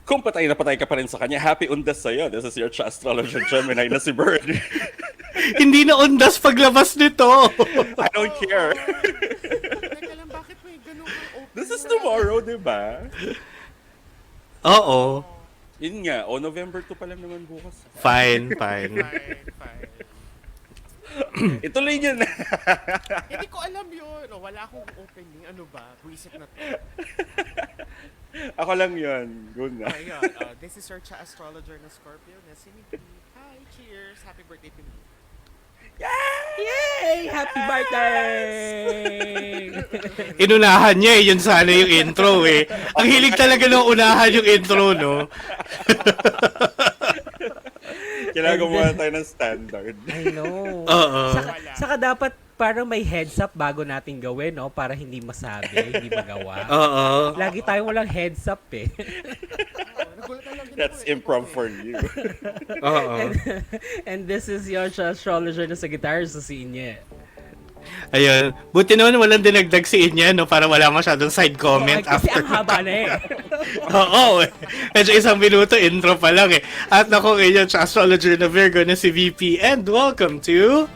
Kung patay na patay ka pa rin sa kanya, happy undas sa'yo. This is your Astrology Gemini na si Bird. Hindi na undas paglabas nito. I don't care. Teka lang, bakit may ganun kang open? This is tomorrow, di ba? Oo. Yun nga, November 2 pa lang naman bukas. Fine. Fine. Ituloy niyo na. Hindi ko alam yun. Wala akong opening. Ano ba? Buisit na to. Ako lang yun. Good na. Ayun. This is your astrologer na Scorpio na si Nikki. Hi, cheers. Happy birthday to me. Yay! Happy birthday! Inunahan niya yun sana yung intro eh. Ang hilig talaga nung unahan yung intro, no? Kailangan gumawa tayo ng standard. I know. Oo. Saka dapat parang may heads up bago natin gawin, no? Para hindi masabi, hindi magawa. Oo. Lagi tayong walang heads up eh. Nagulatan lang din That's ako eh. improv for you. Oo. And this is your astrologer na sa guitar sa Inye. Ayun. Buti naman walang dinagdag si Inya, no? Para wala masyadong side comment Kasi after. ang haba na eh. Oo. Medyo 1 minuto intro pa lang eh. At naku, ngayon sa astrologer na Virgo na si VP. And welcome to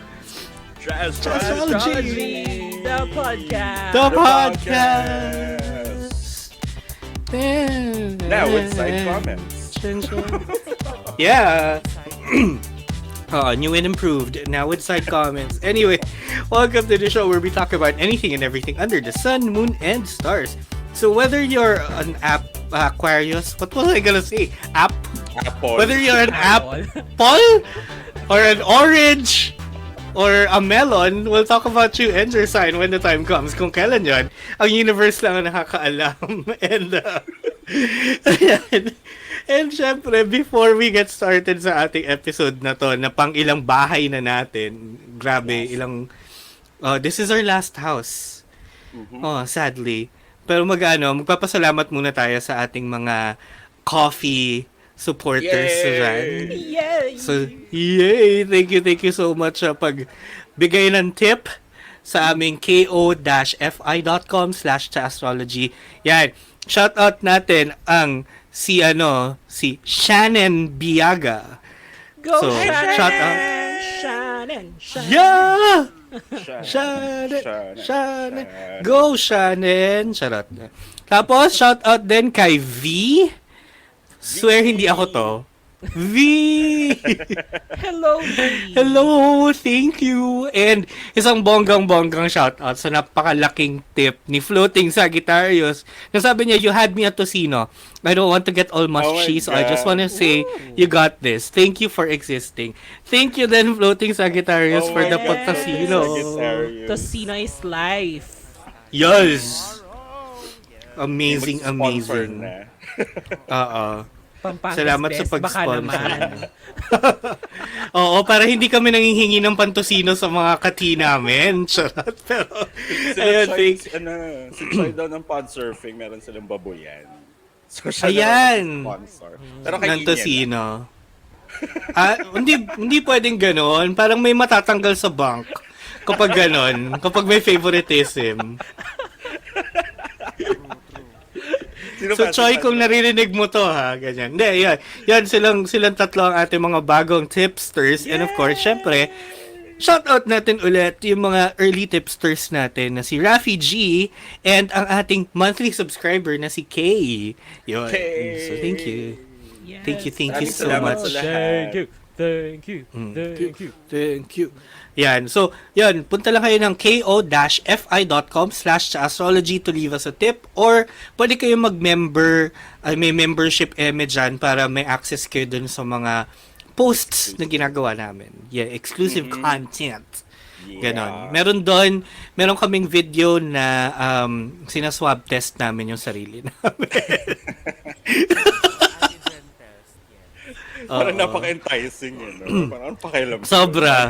Astrology, the podcast. The podcast. Now with side comments. Yeah. New and improved. Now with side comments. Anyway, welcome to the show where we talk about anything and everything under the sun, moon, and stars. So whether you're an Aquarius, what was I gonna say? Apple. Whether you're an apple or an orange or a melon, we'll talk about you and your sign when the time comes. Kung kailan yun, ang universe lang ang nakakaalam. And syempre, before we get started sa ating episode na to, na pang ilang bahay na natin, grabe, this is our last house. Sadly. Pero magpapasalamat muna tayo sa ating mga coffee supporters. Yay! Yay! So, yay! Thank you so much sa pagbigay ng tip sa aming ko-fi.com/Tsaastrology. Yan. Shout out natin ang si Shannon Biaga. Go, So, Shannon! shout out. Shannon! Yeah! Shannon. Shannon. Go, Shannon. Charot. Tapos, shout out din kay V. Swear hindi ako to. V! Hello, V! Hello! Thank you! And isang bonggang-bonggang shoutout sa napakalaking tip ni Floating Sagittarius. Nasabi niya, you had me at Tocino. I don't want to get all mushy, so I just want to say, you got this. Thank you for existing. Thank you then, Floating Sagittarius, for the Tocino. Tocino is life. Yes! Tomorrow. Amazing. Pampangas Salamat best, sa pag-sponsor. baka naman. Oo, para hindi kami nanghihingi ng pantosino sa mga kati namin. Charot. Pero, Si Choi daw ng pod surfing, meron silang baboyan. So, siya Ayan. naman ang sponsor. Pero kay ng Ian tosino. Hindi pwedeng ganon. Parang may matatanggal sa bank. Kapag ganon. Kapag may favoritism. So, Choi, kung naririnig mo to, ha, ganyan. Hindi, yan silang tatlo ang ating mga bagong tipsters. And of course, syempre, shoutout natin ulit yung mga early tipsters natin na si Rafi G and ang ating monthly subscriber na si Kay. Yun. Kay! So, thank you. Yes. Thank you Maraming so salamat much. sa lahat. Thank you. Yan. So, yan. Punta lang kayo ng ko-fi.com/Tsaastrology to leave us a tip or pwede kayo mag-member, may membership dyan para may access kayo dun sa mga posts na ginagawa namin. Yeah, exclusive content. Ganon. Meron kaming video na sinaswab test namin yung sarili namin. Parang napaka-enticing yun. Parang pakialam. Sobra.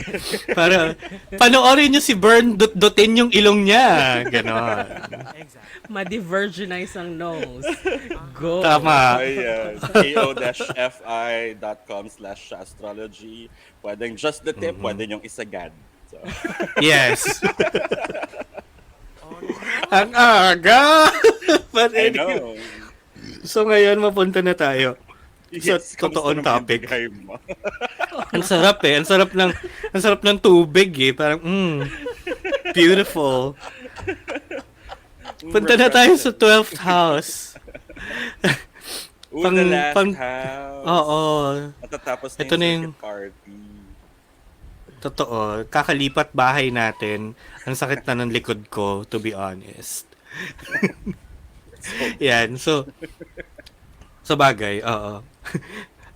Para panoorin nyo si Bern, dut-dutin yung ilong niya. Ganon. Ma-divergenize ang nose. Go. Tama. Ayan. ko-fi.com/Tsaastrology. Pwedeng just the tip, pwedeng yung isagad. So. Yes. Ang aga! But I anyway, know. So ngayon, mapunta na tayo Yes, sa totoong kamusta naman yung topic. bigay mo? Ang sarap eh. Ang sarap ng tubig eh. Parang, beautiful. Punta na tayo sa 12th house. Ooh, the last pang- house. Oo. Matatapos na Ito yung na yung- circuit party. Totoo. Kakalipat bahay natin. Ang sakit na ng likod ko, to be honest. Yan. So, sa bagay, oo.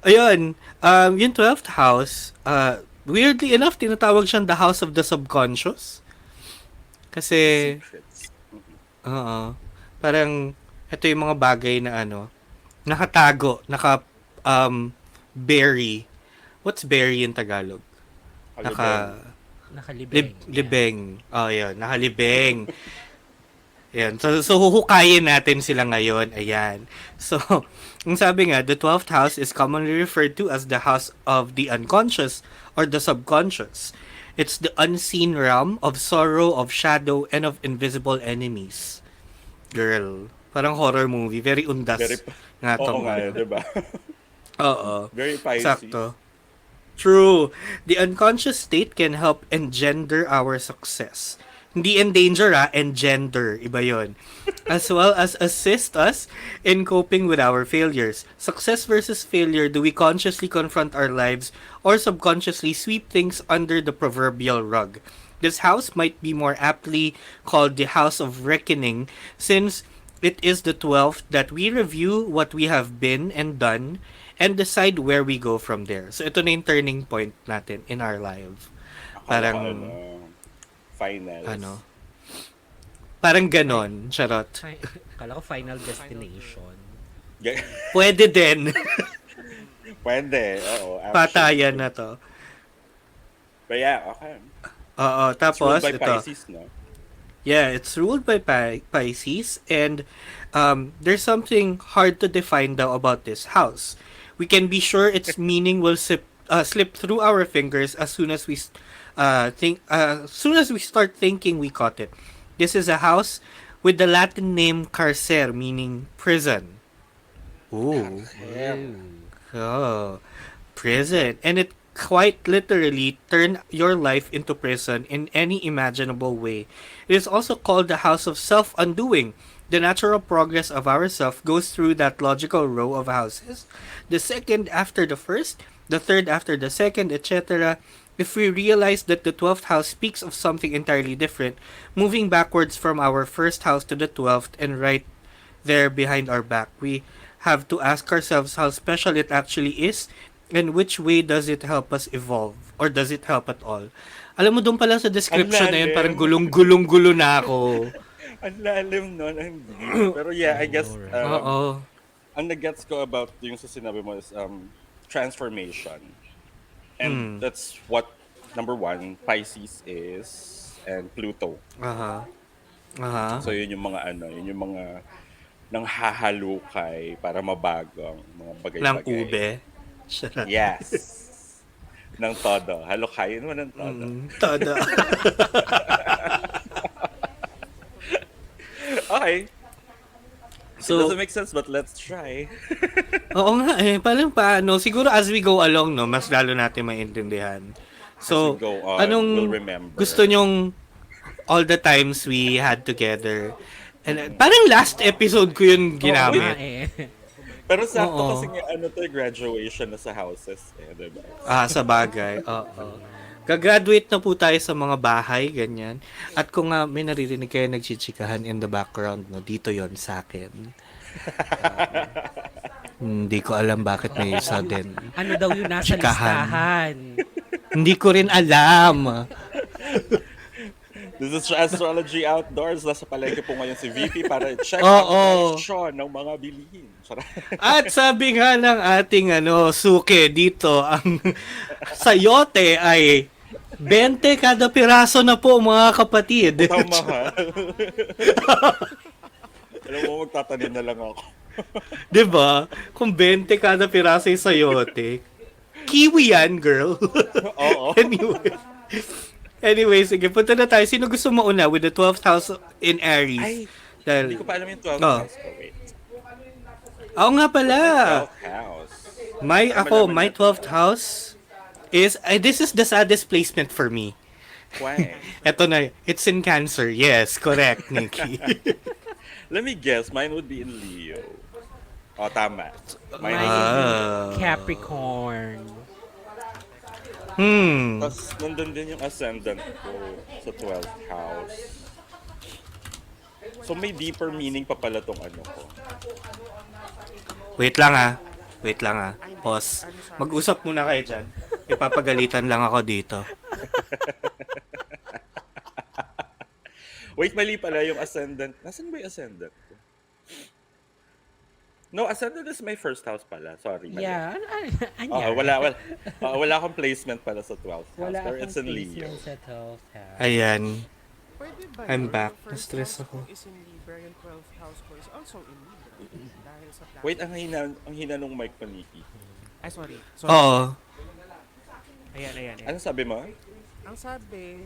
Ayun. Yung 12th house, weirdly enough, tinatawag siyang the house of the subconscious. Kasi, Secrets. oo. Parang, ito yung mga bagay na nakatago, bury. What's bury in Tagalog? Nakalibeng. Libeng. Oh, yun. Nakalibeng. Ayan. So, huhukayin natin sila ngayon. Ayan. So, ang sabi nga, the 12th house is commonly referred to as the house of the unconscious or the subconscious. It's the unseen realm of sorrow, of shadow, and of invisible enemies. Girl. Parang horror movie. Very undas. Nga Oo tong nga, ano. diba? Oo. Very Pisces. Sakto. True. The unconscious state can help engender our success. Hindi endanger, engender. Iba yon. As well as assist us in coping with our failures. Success versus failure. Do we consciously confront our lives or subconsciously sweep things under the proverbial rug? This house might be more aptly called the house of reckoning since it is the 12th that we review what we have been and done and decide where we go from there. So ito na yung turning point natin in our life. Parang finals. Parang ganon, charot. Kala ko final destination. Pwede din. Pwede, oo. Patayan na to. But yeah, okay. Oo, It's tapos ruled by ito. Pisces, no? Yeah, it's ruled by Pisces and there's something hard to define daw about this house. We can be sure its meaning will slip through our fingers as soon as we start thinking we caught it. This is a house with the Latin name carcer, meaning prison. Ooh. Oh, prison. And it quite literally turn your life into prison in any imaginable way. It is also called the house of self-undoing. The natural progress of our self goes through that logical row of houses. The second after the first, the third after the second, etc. If we realize that the 12th house speaks of something entirely different, moving backwards from our first house to the 12th and right there behind our back, we have to ask ourselves how special it actually is and which way does it help us evolve or does it help at all. Alam mo, doon pala sa description na yun, parang gulong-gulo na ako. Ang lalim nun, hindi. Pero yeah, I guess, Oo. ang nag-gets ko about yung sa sinabi mo is transformation. And that's what, number one, Pisces is, and Pluto. Aha. So yun yung mga yun yung mga nang hahalukay para mabago ang mga bagay-bagay. Ng ube. Sarap. Yes. Ng todo. Halukayin mo ng todo. Todo. Okay. So, It doesn't make sense, but let's try. oo nga eh. Paano? Siguro as we go along, no, mas lalo natin maintindihan. So, As we go on, anong we'll remember. gusto nyong all the times we had together? And parang last episode ko yun ginamit. Pero sakto Oo. kasi nga, graduation na sa houses. Diba? Sa bagay. Oo. Gagraduate na po tayo sa mga bahay, ganyan. At kung may naririnig kayo nagchichikahan in the background, no, dito yon sa akin. Hindi ko alam bakit may sudden. Ano daw yung nasa Chikahan. listahan? Hindi ko rin alam. This is Astrology Outdoors. Nasa palengke po ngayon si VP para check Oo. ang presyo ng mga bilihin. At sabi nga ng ating suke dito, ang sayote ay 20 kada piraso na po, mga kapatid. Putang mahal. Alam mo, magtatanim na lang ako. 'Di ba? Kung 20 kada piraso yung sayote. Kiwi yan, girl. Oo. Anyway, sige, punta na tayo. Sino gusto mauna with the 12th house in Aries? Ay, Dahil, hindi ko pa alam yung 12 Oh. house ko. Wait. Oo nga pala. What's my 12th house? Para malaman My natin 12th yan. house is, this is the saddest placement for me. Why? Eto na, it's in Cancer. Yes, correct, Nikki. Let me guess. Mine would be in Leo. Oh, tama. Mine Mine is in is in Leo. Capricorn. Hmm. Tapos, nandun din yung ascendant ko sa 12th house. So, may deeper meaning pa pala tong ano ko. Wait lang ah. Wait lang ah. Ay, hindi. Pause. Ano sa akin? Mag-usap muna kayo dyan. Ipapagalitan lang ako dito. Wait, mali pala yung ascendant. Nasaan ba yung ascendant ko? No, ascendant is my first house pala. Sorry, mali. Yeah. Oo, wala akong placement pala sa 12th house. Wala Pero akong it's in Leo. placement sa 12th house. Ayan. Pwede ba I'm yun? back. Yung first Na-stress house ako. ko is in Libra, yung 12th house ko is also in Libra. Dahil sa planet. Wait, ang hina nung mic ko, Nikki. Ay, sorry. Oo. Ayan. Ano sabi mo? Ang sabi,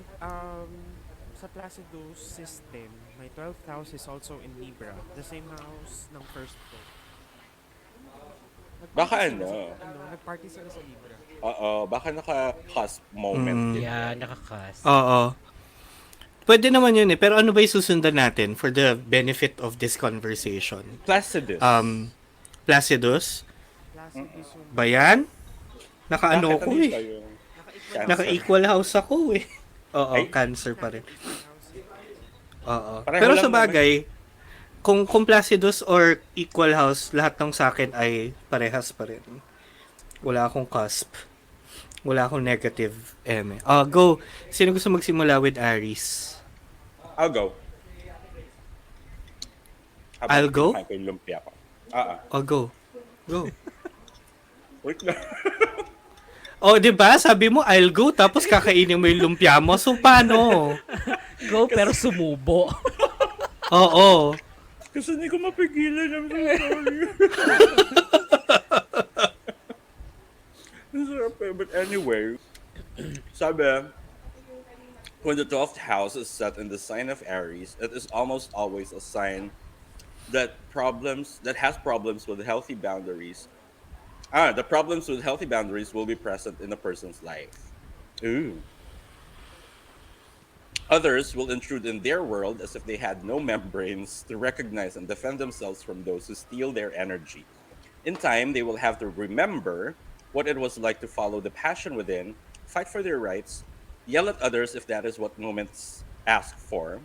sa Placidus system, my 12th house is also in Libra. The same house ng first ko. Baka Nag-party sila sa Libra. Oo, baka naka-cusp moment. yun. Yeah, nakakas. Oo. Pwede naman yun eh. Pero ano ba yung susundan natin for the benefit of this conversation? Placidus. Placidus? Placidus yung Ba yan? Nakaano Bakit ko nandito eh. yung naka-equal Naka-equal house ako eh. Oo, Ay. Cancer pa rin. house. Oo. Pareho Pero lang sa bagay, kung Placidus or equal house, lahat ng sa akin ay parehas pa rin. Wala akong cusp. Wala akong negative M. Go. Sino gusto magsimula with Aries? I'll go. I'll go? Habang ko yung lumpia ko. Go. Go. Wait lang. Di ba? Sabi mo, I'll go, tapos kakainin mo yung lumpia mo. So, paano? Go pero sumubo. Oo. Kasi hindi ko mapigilan. I'm so sorry. But anyway, sabi, when the 12th house is set in the sign of Aries, it is almost always a sign that has problems with healthy boundaries. The problems with healthy boundaries will be present in a person's life. Ooh. Others will intrude in their world as if they had no membranes to recognize and defend themselves from those who steal their energy. In time, they will have to remember what it was like to follow the passion within, fight for their rights, yell at others if that is what moments ask for,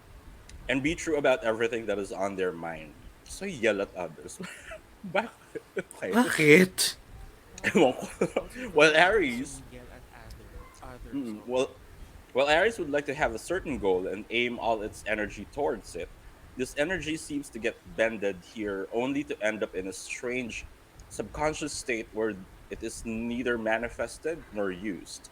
and be true about everything that is on their mind. So yell at others. Bakit? Okay. Bakit? Ewan ko. While Aries, Yell at others. while Aries would like to have a certain goal and aim all its energy towards it, this energy seems to get bended here only to end up in a strange subconscious state where it is neither manifested nor used.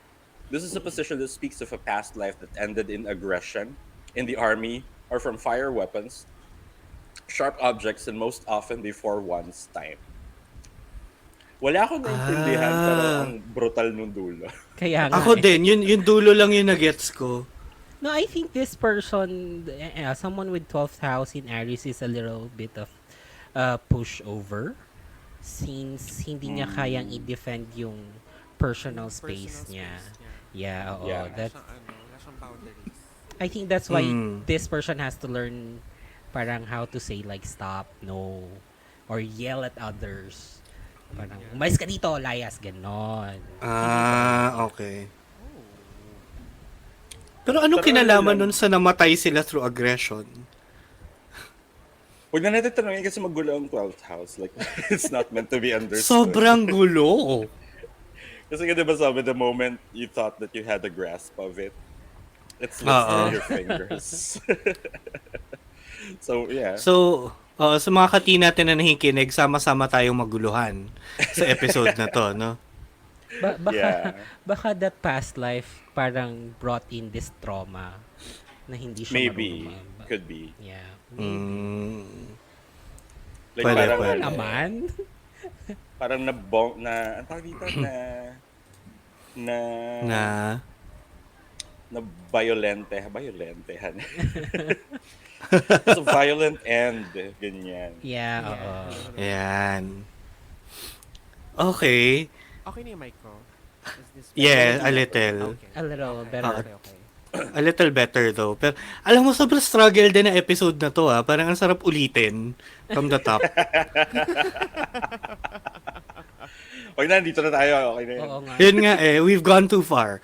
This is a position that speaks of a past life that ended in aggression, in the army, or from fire weapons, sharp objects, and most often before one's time. Wala akong naintindihan, pero ang brutal nung dulo. Kaya nga. Ako din, yung dulo lang yung nagets ko. No, I think this person, someone with 12th house in Aries is a little bit of pushover since hindi niya kayang i-defend yung personal space niya. Yeah, oo. Yeah. Wala siyang boundaries. I think that's why this person has to learn parang how to say like stop, no, or yell at others. Parang, umalis ka dito, layas, ganon. Okay. Pero anong kinalaman nun sa namatay sila through aggression? Huwag na natin tanongin kasi magulo ang 12th house. Like, it's not meant to be understood. Sobrang gulo. Kasi diba sabi, the moment you thought that you had a grasp of it, it slips through your fingers. So, yeah. So, sa mga kati natin na nakikinig, sama-sama tayong maguluhan sa episode na to, no? Baka that past life parang brought in this trauma na hindi siya Maybe. marunong Could be. Yeah. Like, Pwede, parang, pwede. Naman? parang ang tawag dito, na violentehan. It's a violent end. Ganyan. Yeah, oo. Yeah. Ayan. Okay. Okay na yung mic ko? Is this Yeah, Definitely a better. little. Okay. A little Okay, better. okay. A little better though. Pero alam mo, sobrang struggle din na episode na to ah. Parang ang sarap ulitin from the top. Okay na, dito na tayo. Okay na yan. Oo nga. Yun nga eh, we've gone too far.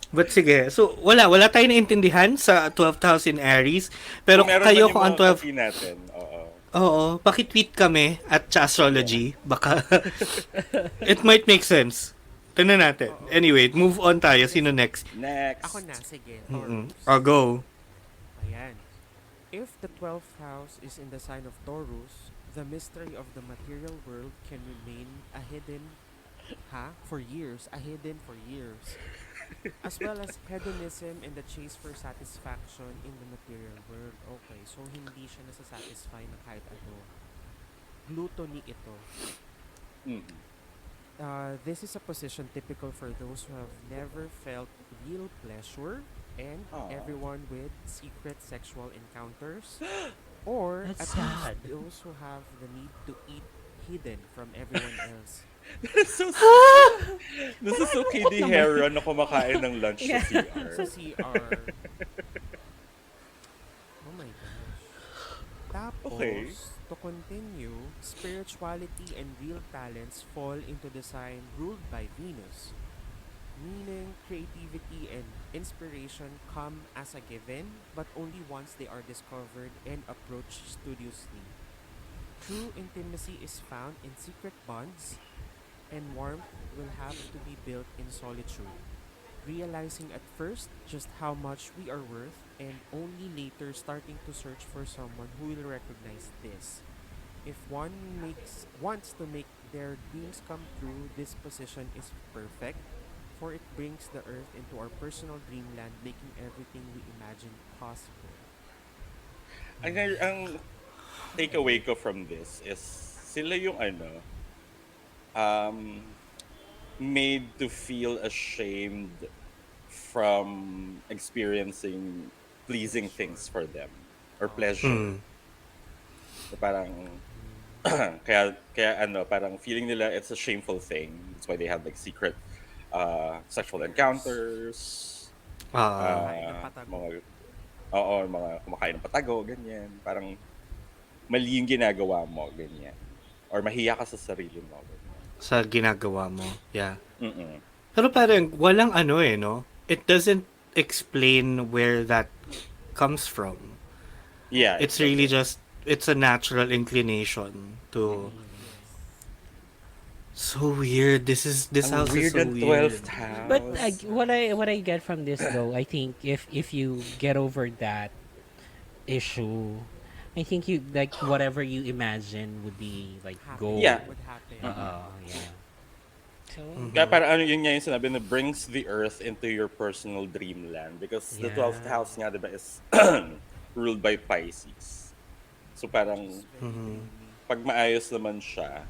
But sige, so wala tayo naintindihan sa 12th house in Aries. Pero Kung meron kayo man yung kung ang mga 12... copy natin. Oo. Oo, pakitweet kami at Tsaastrology. Baka it might make sense. Tignan natin. Anyway, move on tayo. Sino next? Next. Ako na, sige. Mm-mm. Taurus. I'll go. Ayan. If the 12th house is in the sign of Taurus, the mystery of the material world can remain a hidden, for years, as well as hedonism and the chase for satisfaction in the material world. Okay, so hindi siya nasasatisfy ng kahit ano. Gluttony ito. Mm. This is a position typical for those who have never felt real pleasure and Aw. everyone with secret sexual encounters, or That's at least sad. those who have the need to eat hidden from everyone else. This is so KD Heron na kumakain ng lunch sa CR. Sa CR. Oh my gosh. Tapos, Okay. to continue, spirituality and real talents fall into the sign ruled by Venus. Meaning, creativity and inspiration come as a given, but only once they are discovered and approached studiously. True intimacy is found in secret bonds, and warmth will have to be built in solitude, realizing at first just how much we are worth, and only later starting to search for someone who will recognize this. If one wants to make their dreams come true, this position is perfect, for it brings the earth into our personal dreamland, making everything we imagine possible. Ang takeaway ko from this is sila yung um, made to feel ashamed from experiencing pleasing things for them or pleasure. Mm. So parang parang feeling nila it's a shameful thing. That's why they have like secret sexual encounters, Ah, Kumakain ng patago. mga kumakain ng patago, ganyan. Parang mali yung ginagawa mo, ganyan. Or mahiya ka sa sarili mo, ganyan. sa ginagawa mo. Yeah. Mm-mm. Pero parang walang no? It doesn't explain where that comes from. Yeah. It's really just, it's a natural inclination to... So weird. This Ang house is weird so ng weird. 12th house. But what I get from this though, I think if you get over that issue, I think you like whatever you imagine would be like gold. Yeah. Would happen. Yeah. So Kaya parang yun nga yung sinabi na brings the earth into your personal dreamland because the Yeah. 12th house nga diba is ruled by Pisces. So parang pag maayos naman siya,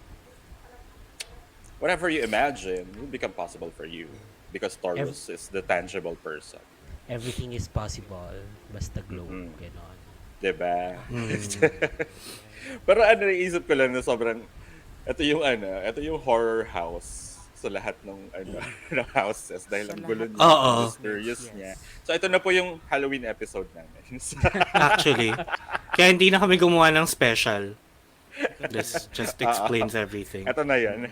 whatever you imagine will become possible for you because Taurus is the tangible person. everything is possible basta glow, Mhm. ganon. Diba? Pero naisip ko lang na sobrang ito yung horror house sa lahat ng ng houses dahil ang Sa gulo lahat. niya, Oo. mysterious Yes. niya. So ito na po yung Halloween episode namin. Actually. Kaya hindi na kami gumawa ng special. This just explains everything. Ito na yan.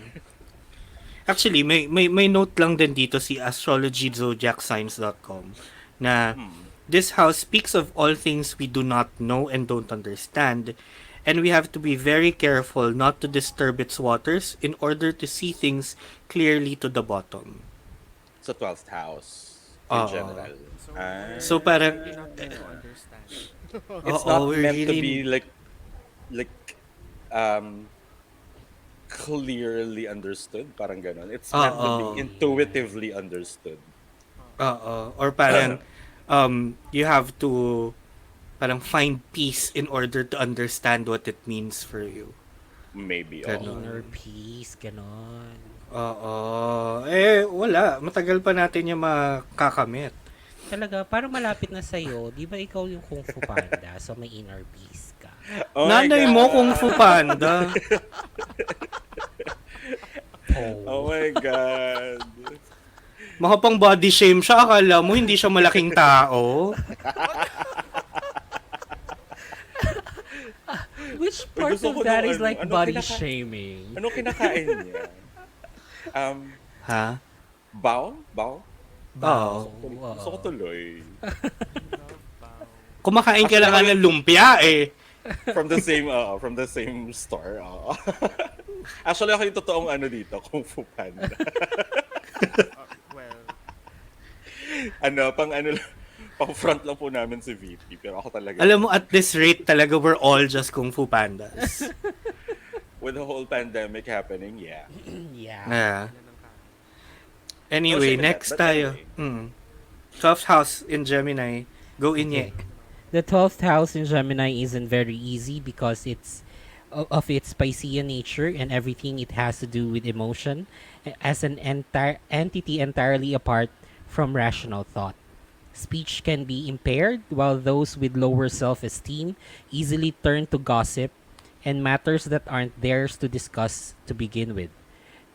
Actually, may note lang din dito si astrologyzodiacsigns.com na this house speaks of all things we do not know and don't understand, and we have to be very careful not to disturb its waters in order to see things clearly to the bottom. Sa 12th house in Oo. general. So, So, parang- we're not meant to understand. It's Oo, not we're meant to really- be like clearly understood, parang ganon. It's meant to Oo. be intuitively understood. Oo. Or parang you have to parang find peace in order to understand what it means for you. Maybe. Ganon. Inner peace, ganon. Oo. Wala. Matagal pa natin yung makakamit. Talaga, parang malapit na sa'yo. Di ba ikaw yung Kung Fu Panda? So may inner peace ka. Oh my Nanay mo Kung Fu God. Panda. Oh Oh. my God. Makapang body shame siya. Akala mo hindi siya malaking tao. Which Uy, part gusto of ko that nung is like ano body shaming? ano kinakain niya? Um, Ha? bao? Bao? Oo. Gusto ko tuloy. Love bow. Kumakain ka Actually, lang nga ng lumpia eh. From the same store. Actually, ako yung totoong ano dito, Kung Fu Panda. Well, Pang front lang po namin si VP, pero ako talaga. Alam mo, at this rate talaga, we're all just Kung Fu Pandas. With the whole pandemic happening, yeah. Yeah. Yeah. ilan ang kain. Anyway, shame in that, next but tayo. anyway. 12th house in Gemini. Go in ye. The 12th house in Gemini isn't very easy because it's of its Piscean nature and everything it has to do with emotion as an entire entity entirely apart from rational thought. Speech can be impaired, while those with lower self-esteem easily turn to gossip and matters that aren't theirs to discuss to begin with.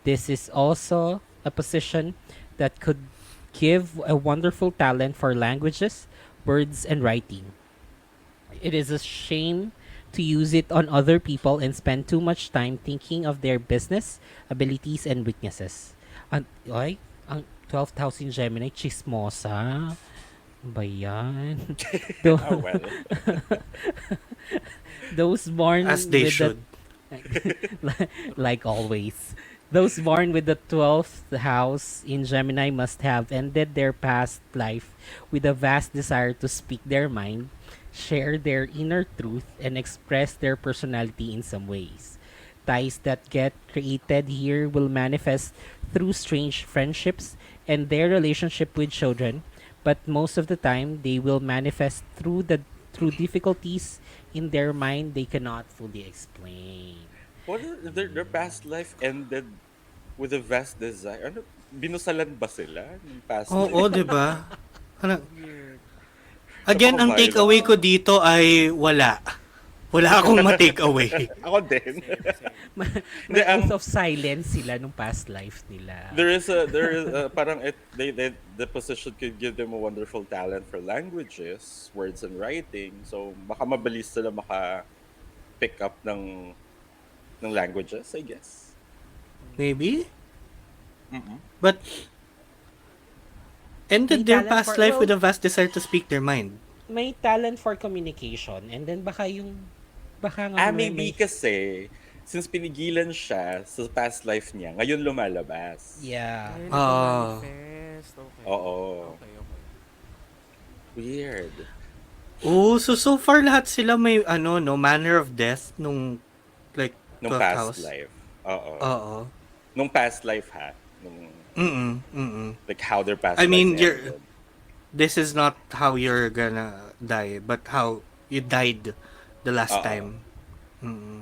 This is also a position that could give a wonderful talent for languages, words, and writing. It is a shame to use it on other people and spend too much time thinking of their business, abilities, and weaknesses. Ang 12th house in Gemini, chismosa. Ano ba yan? Oh, well. Those born As they with should. like always. Those born with the 12th house in Gemini must have ended their past life with a vast desire to speak their mind, share their inner truth, and express their personality in some ways. Ties that get created here will manifest through strange friendships and their relationship with children, but most of the time they will manifest through difficulties in their mind they cannot fully explain. Their past life ended with a vast desire. Ano, binusalan ba sila ng past Oo, life? di ba? Ano, Weird. again, ang Napaka-violent. takeaway ko dito ay wala. Wala akong ma-take away. Ako din. May Hindi, oath of silence sila nung past life nila. there is parang the position could give them a wonderful talent for languages, words and writing. So baka mabilis sila pick up ng languages, I guess. Maybe? Mm-mm. But ended May their talent past for- life well- with a vast desire to speak their mind. May talent for communication and then baka nga Maybe kasi since pinigilan siya sa past life niya, ngayon lumalabas. yeah. Ay, Ah. manifest. Okay. Oo. Okay, okay. Weird. Oh, so far lahat sila may manner of death nung like Nung 12th past house. life. Oo. Oo. Nung past life ha. Like how their past I mean, life you're- ended. This is not how you're gonna die, but how you died the last Oo. time. Mm-mm.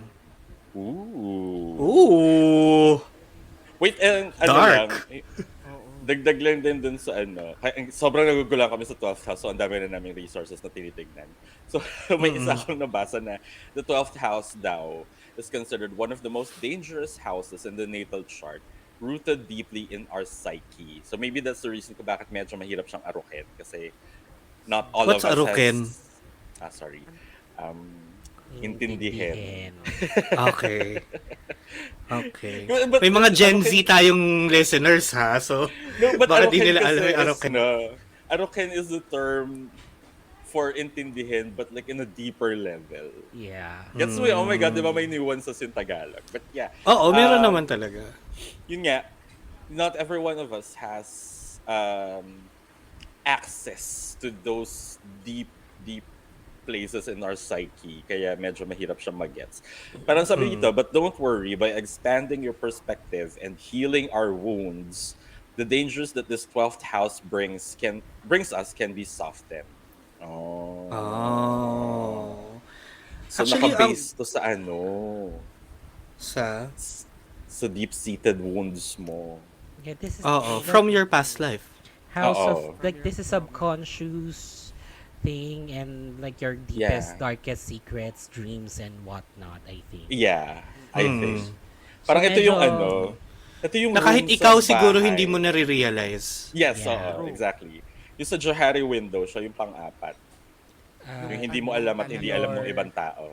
Ooh. Ooh. Wait, Dark. Oo. Dagdag lang din dun sa sobrang nagugulan kami sa 12th house, so ang dami na naming resources na tinitignan. So, may isa akong nabasa na the 12th house daw is considered one of the most dangerous houses in the natal chart, rooted deeply in our psyche. So maybe that's the reason kung bakit medyo mahirap siyang arukin kasi not all What's of us arukin? sorry. Intindihin. Okay. Okay. But- May mga Gen Z arukin- tayong listeners ha, so No, but baka di arukin nila kasi alam yung is, arukin. arukin is the term for intindihin but like in a deeper level. Yeah. Gets mo yun? Oh my God, di ba may nuances in Tagalog? But yeah. Oo, meron um, naman talaga. Yun nga, not every one of us has access to those deep places in our psyche. Kaya medyo mahirap siya mag-gets. Parang sabi dito, but don't worry, by expanding your perspective and healing our wounds, the dangers that this 12th house brings us can be softened. Oh. Oh. So Actually, naka-base to sa sa deep-seated wounds mo. Yeah, this is Oo, from your past life. House of, Oo. from like, your this is trauma. subconscious thing, and like your deepest, Yeah. darkest secrets, dreams, and whatnot, I think. Yeah, I think. Hmm. So Parang ito yung medyo, ito yung Na kahit room sa ikaw siguro hindi mo bahay. nare-realize. Yes, yeah. oo, True. exactly. Yung sa Johari window, siya yung pang-apat. Yung Yung Uh, hindi mo ano alam at hindi alam talaga. ng your, ibang tao.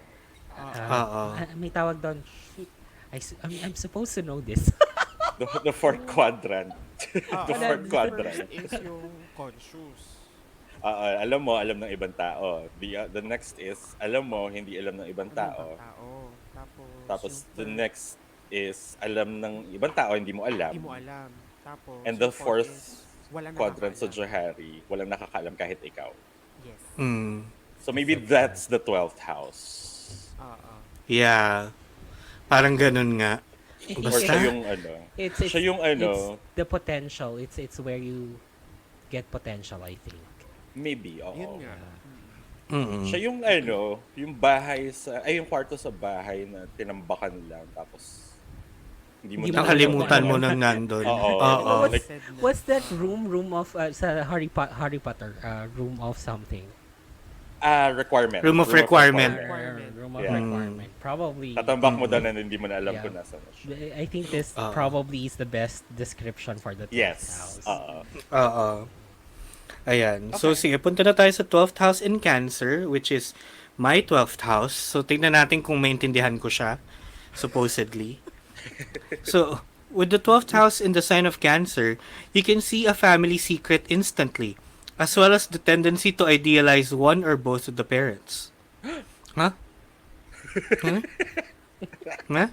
Oo. Oo. may tawag doon, shit. I'm supposed to know this. The fourth Yung, quadrant. The yung fourth first quadrant. is yung conscious. Alam mo, alam ng ibang tao. The next is, alam mo, hindi alam ng ibang Ano ibang tao. tao. Tapos, Tapos yung the third, next is, alam ng ibang tao, hindi mo di mo alam. alam. Tapos, And the yung fourth fourth is, wala quadrant sa nakakaalam. Johari, walang nakakaalam kahit ikaw. Yes. Hmm. So maybe that's the 12th house. Oo. Yeah. Parang ganun nga. I think Or siya Basta? yung ano. it's Siya yung it's ano, the potential. It's where you get potential, I think. maybe, Yun oo. nga. Mm. Siya yung ano, yung bahay yung kwarto sa bahay na tinambakan lang tapos hindi mo Hindi mo na alam Nakalimutan kung mo ano. nang nandun. Oo. Oo. Like, What's that room of sa Harry Potter, room of something. requirement. Room of requirement. Requirement. Room of Yeah. requirement. Probably. Tatambak mo doon na hindi mo na alam Yeah. kung nasa na siya. I think this probably is the best description for the 12th Yes. house. Oo. Oo. Ayan. So, sige, punta na tayo sa 12th house in Cancer, which is my 12th house. So, tingnan natin kung maintindihan ko siya, supposedly. So, with the 12th house in the sign of Cancer, you can see a family secret instantly, as well as the tendency to idealize one or both of the parents. Huh? Huh? Huh?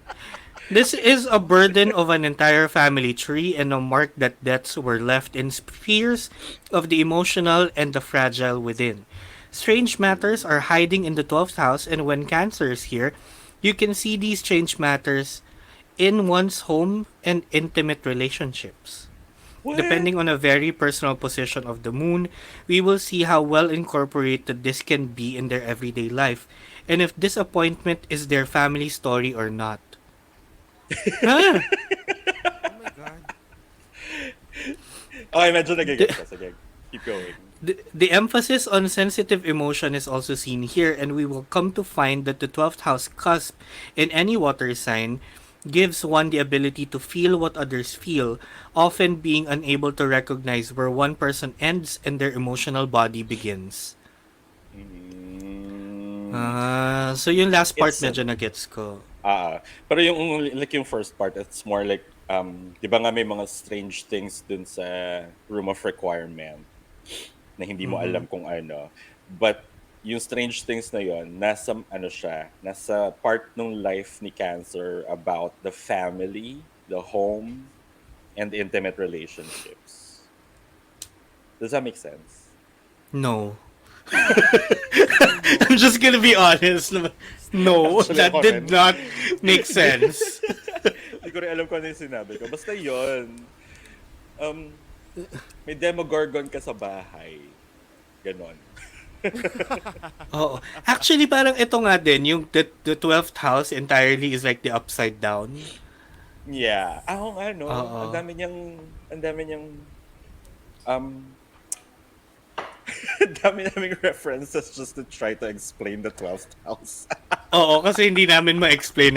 This is a burden of an entire family tree and a mark that deaths were left in spheres of the emotional and the fragile within. Strange matters are hiding in the 12th house, and when Cancer is here, you can see these strange matters in one's home and intimate relationships. What? Depending on a very personal position of the moon, we will see how well incorporated this can be in their everyday life, and if disappointment is their family story or not. Huh? Oh my God. Okay, medyo nagigets ka. Sige, keep going. The emphasis on sensitive emotion is also seen here, and we will come to find that the 12th house cusp in any water sign gives one the ability to feel what others feel, often being unable to recognize where one person ends and their emotional body begins. So yung last part It's, medyo na-gets ko. Pero yung first part, it's more like, di ba nga may mga strange things dun sa room of requirement na hindi mo alam kung ano. But yung strange things na yon nasa nasa part ng life ni Cancer about the family, the home, and intimate relationships. Does that make sense? No. I'm just gonna be honest. No, Actually, that ako did rin. not make sense. Hindi ko rin alam kung ano yung sinabi ko. Basta yon may Demogorgon ka sa bahay. Ganon. Oo. Actually, parang ito nga din, yung the 12th house entirely is like the upside down. Yeah. Oo nga, no? Oo. Ang dami niyang, ang dami naming references just to try to explain the 12th house. Oo, kasi hindi namin ma-explain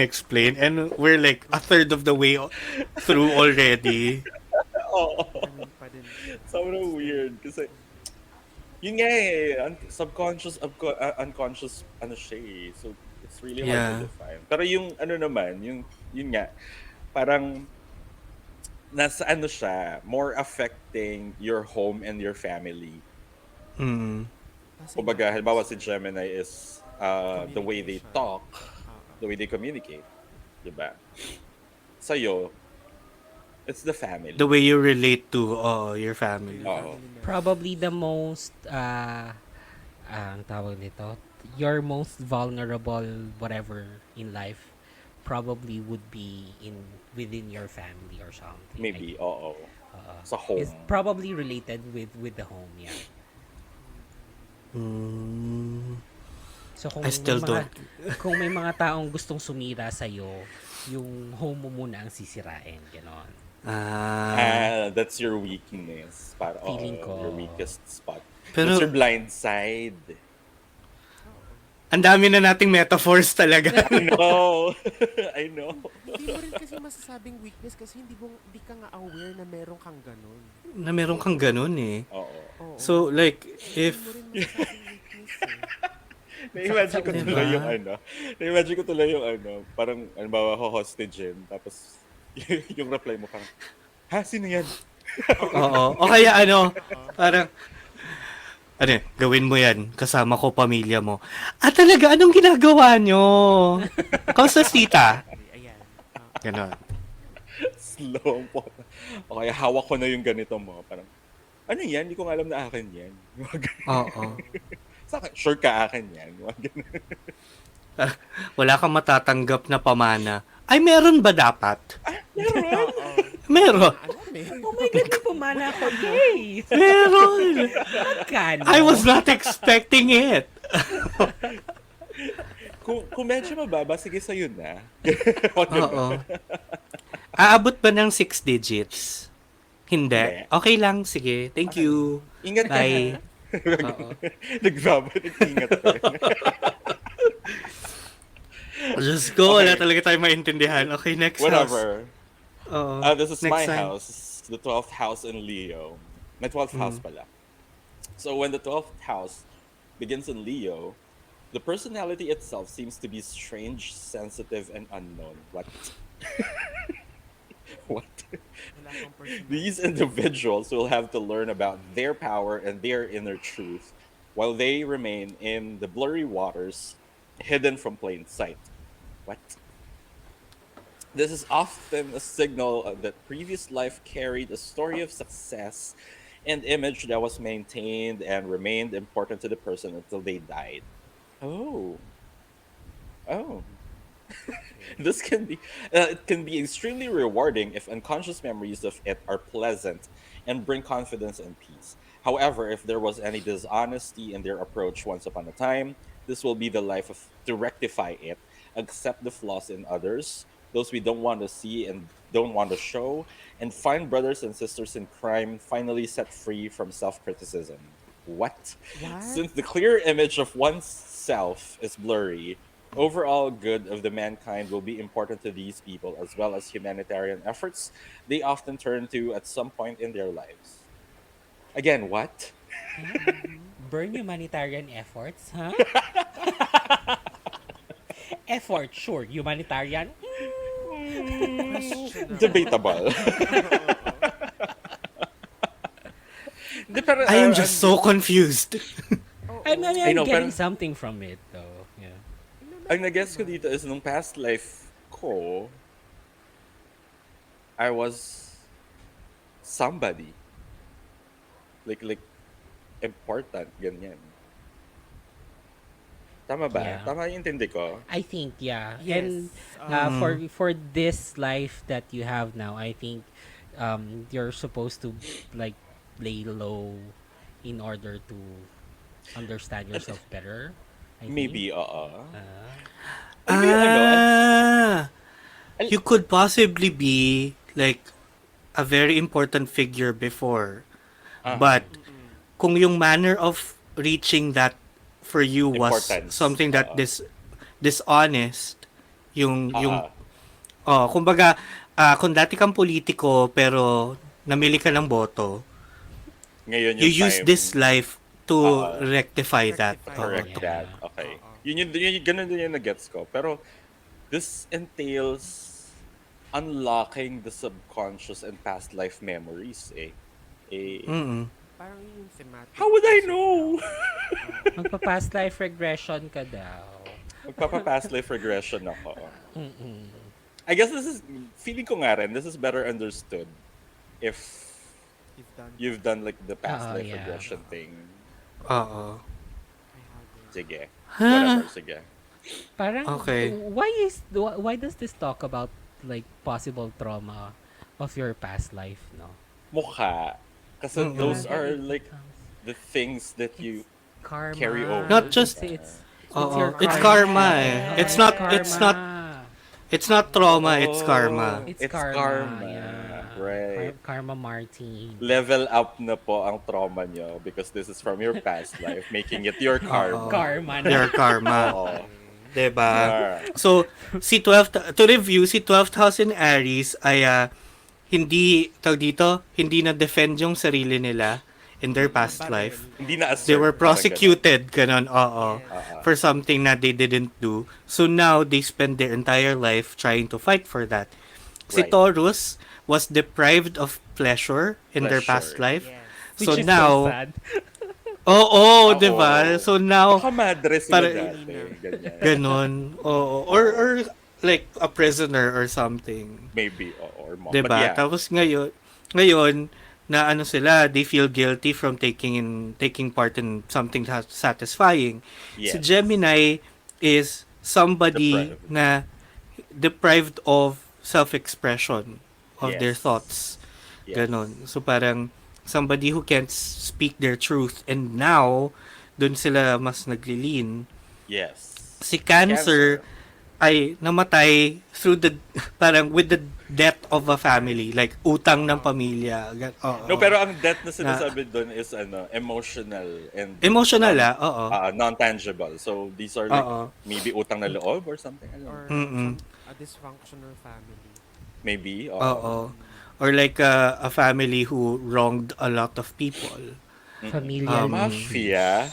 and we're like a third of the way through already. Oo. Ganun pa din. Sobrang weird. Kasi, yun nga eh, subconscious, unconscious, ano siya eh. So, it's really hard Yeah. to define. Pero yung, ano naman, yun nga, parang, nasa ano siya, more affecting your home and your family. Mm. Kasi Kumbaga, nga, halimbawa si Gemini is the way they Communication. talk, oo. the way they communicate. Diba? Sa'yo, it's the family. The way you relate to your family. Oo. Probably the most, ang tawag nito, your most vulnerable whatever in life probably would be within your family or something. Maybe, oo. Sa It's home. probably related with the home, yeah. Mm. So kung I still may mga, kung may mga taong gustong sumira sa yung home mo muna ang sisirain, ganon. Ah. That's your weakness. Para, Feeling your ko. weakest spot. That's Pero, your blind side. Oo. ang dami na nating metaphors talaga. I know. I know. Hindi mo rin kasi masasabing weakness kasi hindi ka nga aware na meron kang ganun. Na meron kang ganun eh. Oo. Oo. So, like, Hindi if... mo rin masasabing weakness eh. Na-imagine ko Diba? tuloy yung ano. Na-imagine ko tuloy yung ano. Parang, ano ba, ho-hostagein. Tapos, yung reply mo parang, ha? Sino yan? Oo. O kaya ano, Oo. parang, ano, gawin mo yan, kasama ko, pamilya mo. Talaga, anong ginagawa nyo? Kausap tita? Ayan. Ganon. Slow po. O kaya hawak ko na yung ganito mo. Parang, ano yan? Hindi ko nga alam na akin yan. Yung mga ganun. Oo. Sa akin, sure ka akin yan. Yung mga ganun. Wala kang matatanggap na pamana. Ay, meron ba dapat? Meron. Oo. Meron. Alam eh. Oh my God, may pumana ako. Yay! Meron. Magkano? I was not expecting it. Kung medyo mababa, sige sa'yo na. Oo. Aabot ba ng 6 digits? Hindi. Hindi. Okay lang, sige. Thank you. Ingat ka. Bye. ha? Oo. Nagbabalik, ingat ka. Diyos ko, wala Okay. talaga tayo maintindihan. Okay, next house. Whatever. Oo. This is Next my time. house. The 12th house in Leo. My 12th house pala. So when the 12th house begins in Leo, the personality itself seems to be strange, sensitive, and unknown. What? What? Wala kang personality. These individuals will have to learn about their power and their inner truth while they remain in the blurry waters, hidden from plain sight. What? This is often a signal that previous life carried a story of success and image that was maintained and remained important to the person until they died. Oh. Oh. This can be it can be extremely rewarding if unconscious memories of it are pleasant and bring confidence and peace. However, if there was any dishonesty in their approach once upon a time, this will be the life of to rectify it, accept the flaws in others, those we don't want to see and don't want to show, and find brothers and sisters in crime finally set free from self-criticism. What? What? Since the clear image of oneself is blurry, overall good of the mankind will be important to these people as well as humanitarian efforts they often turn to at some point in their lives. Again, what? Burn humanitarian efforts, huh? Effort, sure. Humanitarian? Questionable. Debatable. Hindi, pero, I am just so confused. Oo. I'm I know, getting pero- something from it, though. Yeah. ang nag-guess ko dito is nung past life ko, I was somebody. Like important, ganyan. Tama ba? Yeah. Tama yung intindi ko? I think, yeah. Yes. And for this life that you have now, I think you're supposed to like lay low in order to understand yourself better. I think. Maybe, oo. Ah. You could possibly be like a very important figure before. But kung yung manner of reaching that for you was Importance. something that dishonest, yung Ah. kumbaga kung dati kang politiko pero namili ka ng boto, Ngayon you yung use time. this life to Ah. rectify that. Rectify. Correct Yeah. that. Okay. Oo. Ganun din yung nag-gets ko. Pero, this entails unlocking the subconscious and past life memories Mm. Parang yun yung thematic. How would I know? Magpa-past life regression ka daw. Magpapa-past life regression ako. Mm-mm. I guess feeling ko nga rin, this is better understood if You've done. you've done like the past life yeah. regression thing. Oo. I haven't. Sige. Huh? Whatever, sige. Parang Okay. why does this talk about like possible trauma of your past life, no? Mukha. Kasi Mm-mm. those Parang are it like becomes- the things that you karma. carry over. Not just- it's Oo. your It's karma eh. Yeah, It's not karma. it's not trauma, it's Oh, karma. It's It's karma, karma. yeah. Right. Karma Martin. Level up na po ang trauma nyo because this is from your past life, making it your Oo. karma. Karma na. Their karma. Oo. Diba? Yeah. So, si 12th, to review, si 12th house in Aries ay hindi, tawag dito, hindi na-defend yung sarili nila in their past Barel. life. Hindi na They were assert. Parang prosecuted, ganon, oo, Yes. for something that they didn't do. So now, they spend their entire life trying to fight for that. Si Right. Taurus was deprived of pleasure in their past Pleasure. life. Yes. So Which is now, so sad. oo, Oo. di ba? So now, Baka madre sila Para- dati. Ganyan. ganon, oo. Or like a prisoner or something. Maybe. Or mom. Diba? But yeah. Tapos ngayon na ano sila, they feel guilty from taking part in something satisfying. Si Yes. Gemini is somebody Deprived. na deprived of self-expression of their Yes. thoughts. Yes. Ganon. So parang somebody who can't speak their truth, and now dun sila mas naglilin. Yes. Si Cancer ay namatay through the parang with the death of a family, like utang ng pamilya. Oo. No, pero ang death na sinasabi doon is emotional and Emotional, oo. non-tangible. So these are like Oo. maybe utang na loob or something. I don't know. Or Mm-mm. a dysfunctional family. Maybe. Oo. Or like a family who wronged a lot of people. Familial Mafia.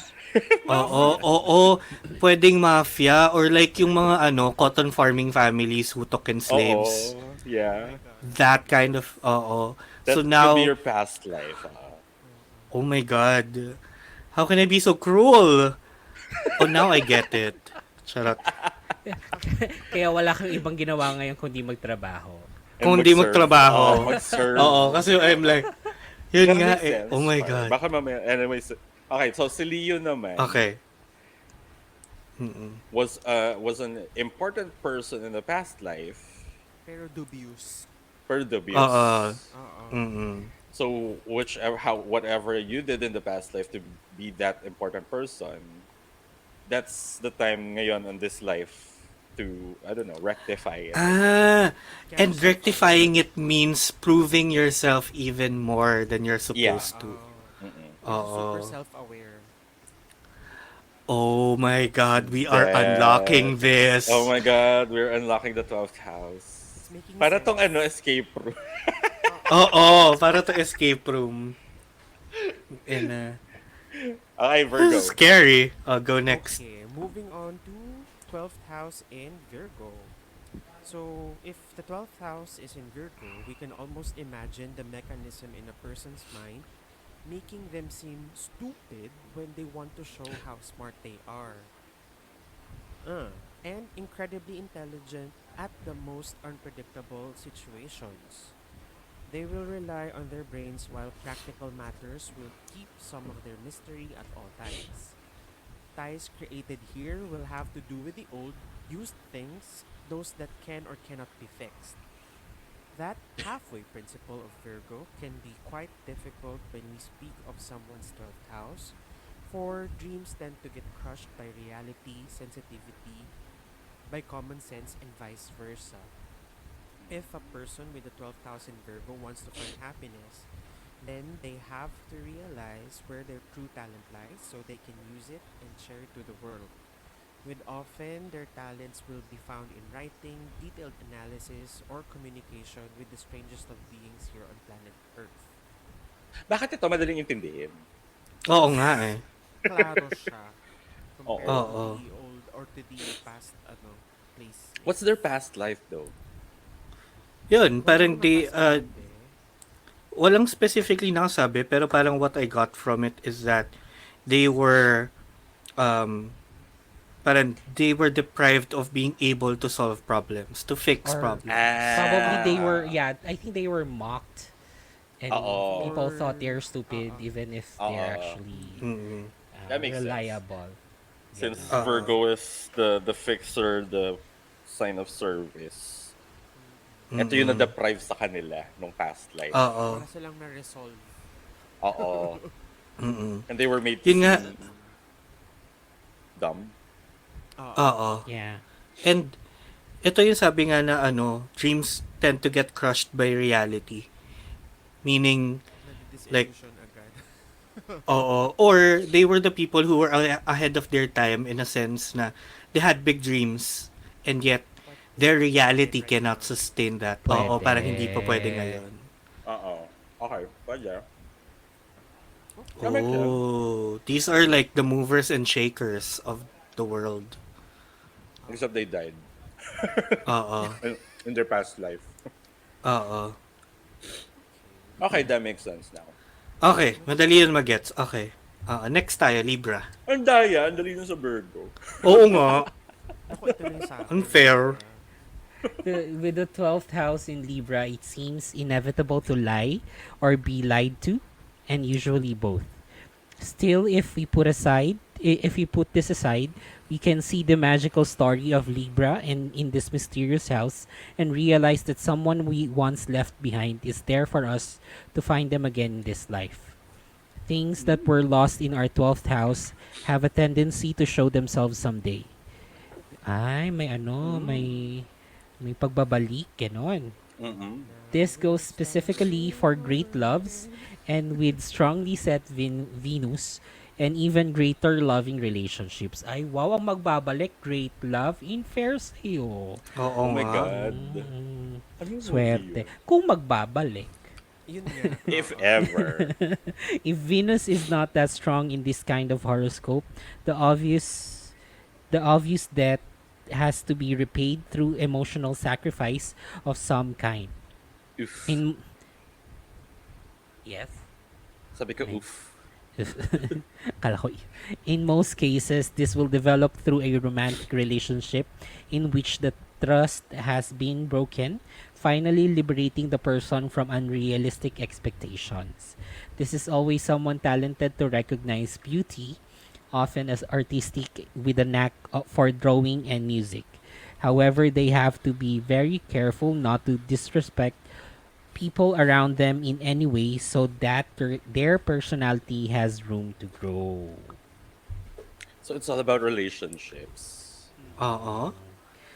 Oo. Pwedeng mafia or like yung mga cotton farming families who took in slaves. Oo. Yeah. That kind of, oo. That So now, could be your past life. oh my God. How can I be so cruel? Oh, now I get it. Charot. Kaya wala kang ibang ginawa ngayon kundi magtrabaho. And Kung di mag-serve. magtrabaho. Mag-serve. Oo, kasi I'm like, yun Pero nga makes eh. sense. Oh my Parang, God. Baka mamaya. Anyways. Okay, so si Leo naman Okay. was an important person in the past life. Pero dubious. Per dubious. Oo. Oo. Mm-mm. So whatever you did in the past life to be that important person, that's the time ngayon in this life to, I don't know, rectify it. And rectifying it means proving yourself even more than you're supposed to. Super Oo. self-aware. Oh my God, we are Yeah. unlocking this. Oh my God, we're unlocking the 12th house. It's making Para sense. tong escape room. Oo, para to escape room. And, Okay, this Virgo. is scary. Go next. Okay, moving on to 12th house in Virgo. So, if the 12th house is in Virgo, we can almost imagine the mechanism in a person's mind making them seem stupid when they want to show how smart they are. And incredibly intelligent at the most unpredictable situations. They will rely on their brains while practical matters will keep some of their mystery at all times. Ties created here will have to do with the old, used things, those that can or cannot be fixed. That halfway principle of Virgo can be quite difficult when we speak of someone's 12th house, for dreams tend to get crushed by reality, sensitivity, by common sense, and vice versa. If a person with a 12th house in Virgo wants to find happiness, then they have to realize where their true talent lies so they can use it and share it to the world. With often, their talents will be found in writing, detailed analysis, or communication with the strangest of beings here on planet Earth. Bakit ito madaling intindihin? Oo nga eh. Klaro siya compared Oo. to the old or to the past place. What's their past life though? Yun, parang Wala naman nasabi. walang specifically nakasabi, pero parang what I got from it is that they were, they were deprived of being able to solve problems, to fix Or- problems. Probably they were, I think they were mocked. And Oo. people thought they're stupid even if they're Oo. actually Mm-mm. That makes sense. reliable. Since Oo. Virgo is the fixer, the sign of service. Ito yung na-deprive sa kanila nung past life. Oo. Wala silang na-resolve. Oo. Mm-mm. And they were made to Yun nga. seem dumb. Oo. Yeah. And ito yung sabi nga na dreams tend to get crushed by reality. Meaning, like, Nadi-disillusion agad. oo. Or they were the people who were ahead of their time in a sense na they had big dreams and yet But it's their not working reality right cannot now. sustain that. Oo, Pwede. parang hindi pa pwede ngayon. Oo. Okay, pwede. That Okay. makes sense. Oh, these are like the movers and shakers of the world. Except they died Oo. in their past life. Oo. Okay, that makes sense now. Okay, Let's madali yun see. magets. Okay. Next tayo, Libra. Ang daya, ang dali na sa Virgo. Oo nga. Naku, ito na yung sa akin. Unfair. Libra. With the 12th house in Libra, it seems inevitable to lie or be lied to, and usually both. Still, if we put this aside, we can see the magical story of Libra and in this mysterious house and realize that someone we once left behind is there for us to find them again in this life. Things that were lost in our 12th house have a tendency to show themselves someday. Ay, may pagbabalik, ganon. Mm-mm. This goes specifically for great loves and with strongly set Venus and even greater loving relationships. Ay, wow, ang magbabalik, great love in fair sa'yo. Oo Oh my nga. God. Mm, Anong movie swerte. yun? Kung magbabalik. Yun nga. If oo. ever. If Venus is not that strong in this kind of horoscope, the obvious debt has to be repaid through emotional sacrifice of some kind. Oof. In Yes. Sabi ko, Ay. oof. Kala ko in most cases, this will develop through a romantic relationship in which the trust has been broken, finally liberating the person from unrealistic expectations. This is always someone talented to recognize beauty, often as artistic with a knack for drawing and music. However, they have to be very careful not to disrespect people around them in any way so that their personality has room to grow. So it's all about relationships. Oo.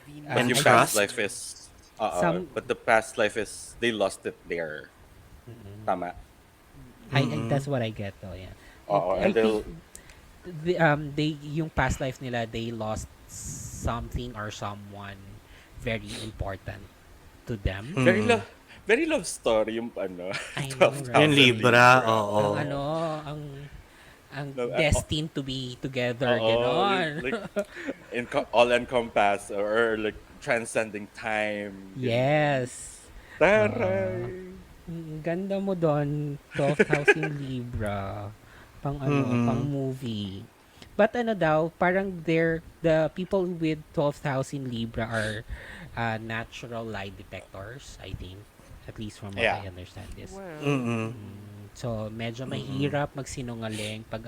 Venus But And your is past trust. life there. is... Some but the past life is... They lost it there. Tama. That's what I get though, yeah. Oo, I and they'll... think they yung past life nila, they lost something or someone very important to them. Very love story yung ano, I know, 12,000 right? Yung Libra, Ang oo. ano, ang No, destined to be together, Oo, yung, ganon. like, all encompass or like transcending time. Yes. Taray! Ganda mo doon, 12th house in Libra. Pang pang movie. But ano daw, parang the people with 12th house in Libra are natural lie detectors, I think. At least from what Yeah. I understand this. Well, So, medyo mahirap magsinungaling pag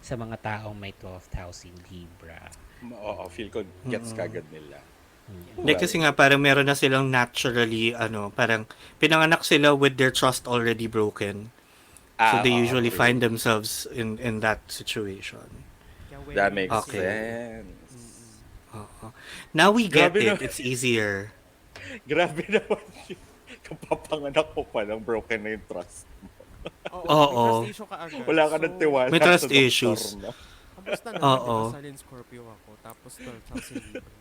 sa mga taong may 12th house in Libra. Oo, feel ko gets kagad nila. Hindi kasi nga parang meron na silang naturally, parang pinanganak sila with their trust already broken. So they usually True. find themselves in that situation. kaya when That you makes Okay. say- sense. Oo. Now we get Grabe it. na- It's easier. Grabe naman yun. Kapapanganak ko pa ng broken na yung trust. Oo, Oo. may trust issue ka agad. Wala ka ng tiwala May trust sa doktor issues. mo. Kamusta naman, Oo. di ba, Sun and Scorpio ako, tapos 12,000 Libra.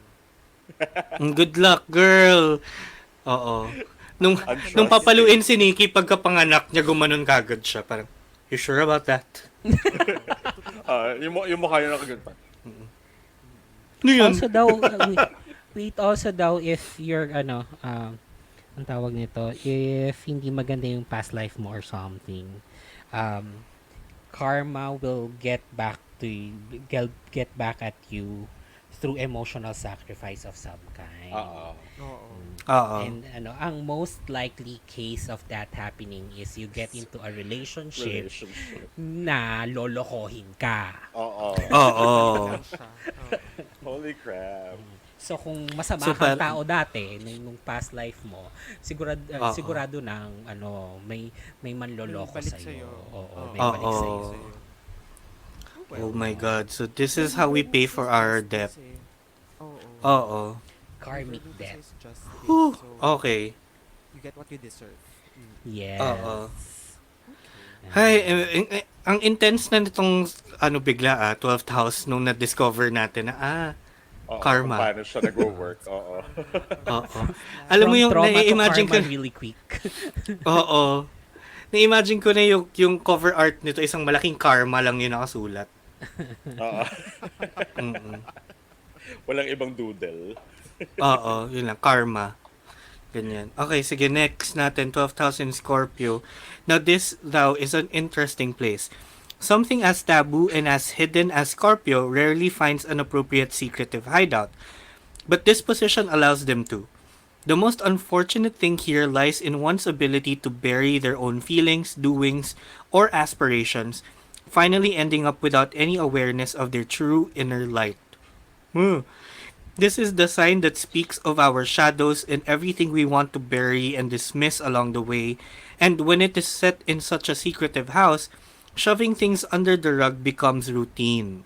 Good luck, girl. Oo. Nung Untrusting. papaluin si Nikki pagkapanganak niya, gumanon kagad siya. Parang, you sure about that? Yung mukha yun nakagad pa. Ano yun? Also daw, wait, also daw if you're, ang tawag nito, if hindi maganda yung past life mo or something, karma will get back at you through emotional sacrifice of some kind. Oo. Oo. Oo. And ang most likely case of that happening is you get into a relationship Relationship. na lolokohin ka. Oo. Oo. Lang siya. Oo. Holy crap. So kung masama So, kang par- tao dati nung past life mo, Oo. sigurado nang may manloloko May balik sa iyo. sa'yo. Oo, Oo. may balik Oo. sa iyo. Oh my God. So this is how we pay for our debt. Oo. Oo. Karmic Venus debt. is justice, Whew. so Okay. you get what you deserve. Oo. Yes. Okay. Hay, ang intense na nitong ano bigla 12th house nung na-discover natin na Oo, kung karma. paano siya nagwo-work. Oo. Karma Oo. pag-past Alam mo From life. yung trauma to nai-imagine ko, karma really quick. oo. Na-imagine ko na yung cover art nito, isang malaking karma lang yung nakasulat. Oo. Mm. Walang ibang doodle. Oo, yun lang, karma. Ganyan. Okay, sige, next natin, 12,000 Scorpio. Now, this, thou, is an interesting place. Something as taboo and as hidden as Scorpio rarely finds an appropriate secretive hideout, but this position allows them to. The most unfortunate thing here lies in one's ability to bury their own feelings, doings, or aspirations, finally ending up without any awareness of their true inner light. Hmm. This is the sign that speaks of our shadows and everything we want to bury and dismiss along the way, and when it is set in such a secretive house, shoving things under the rug becomes routine.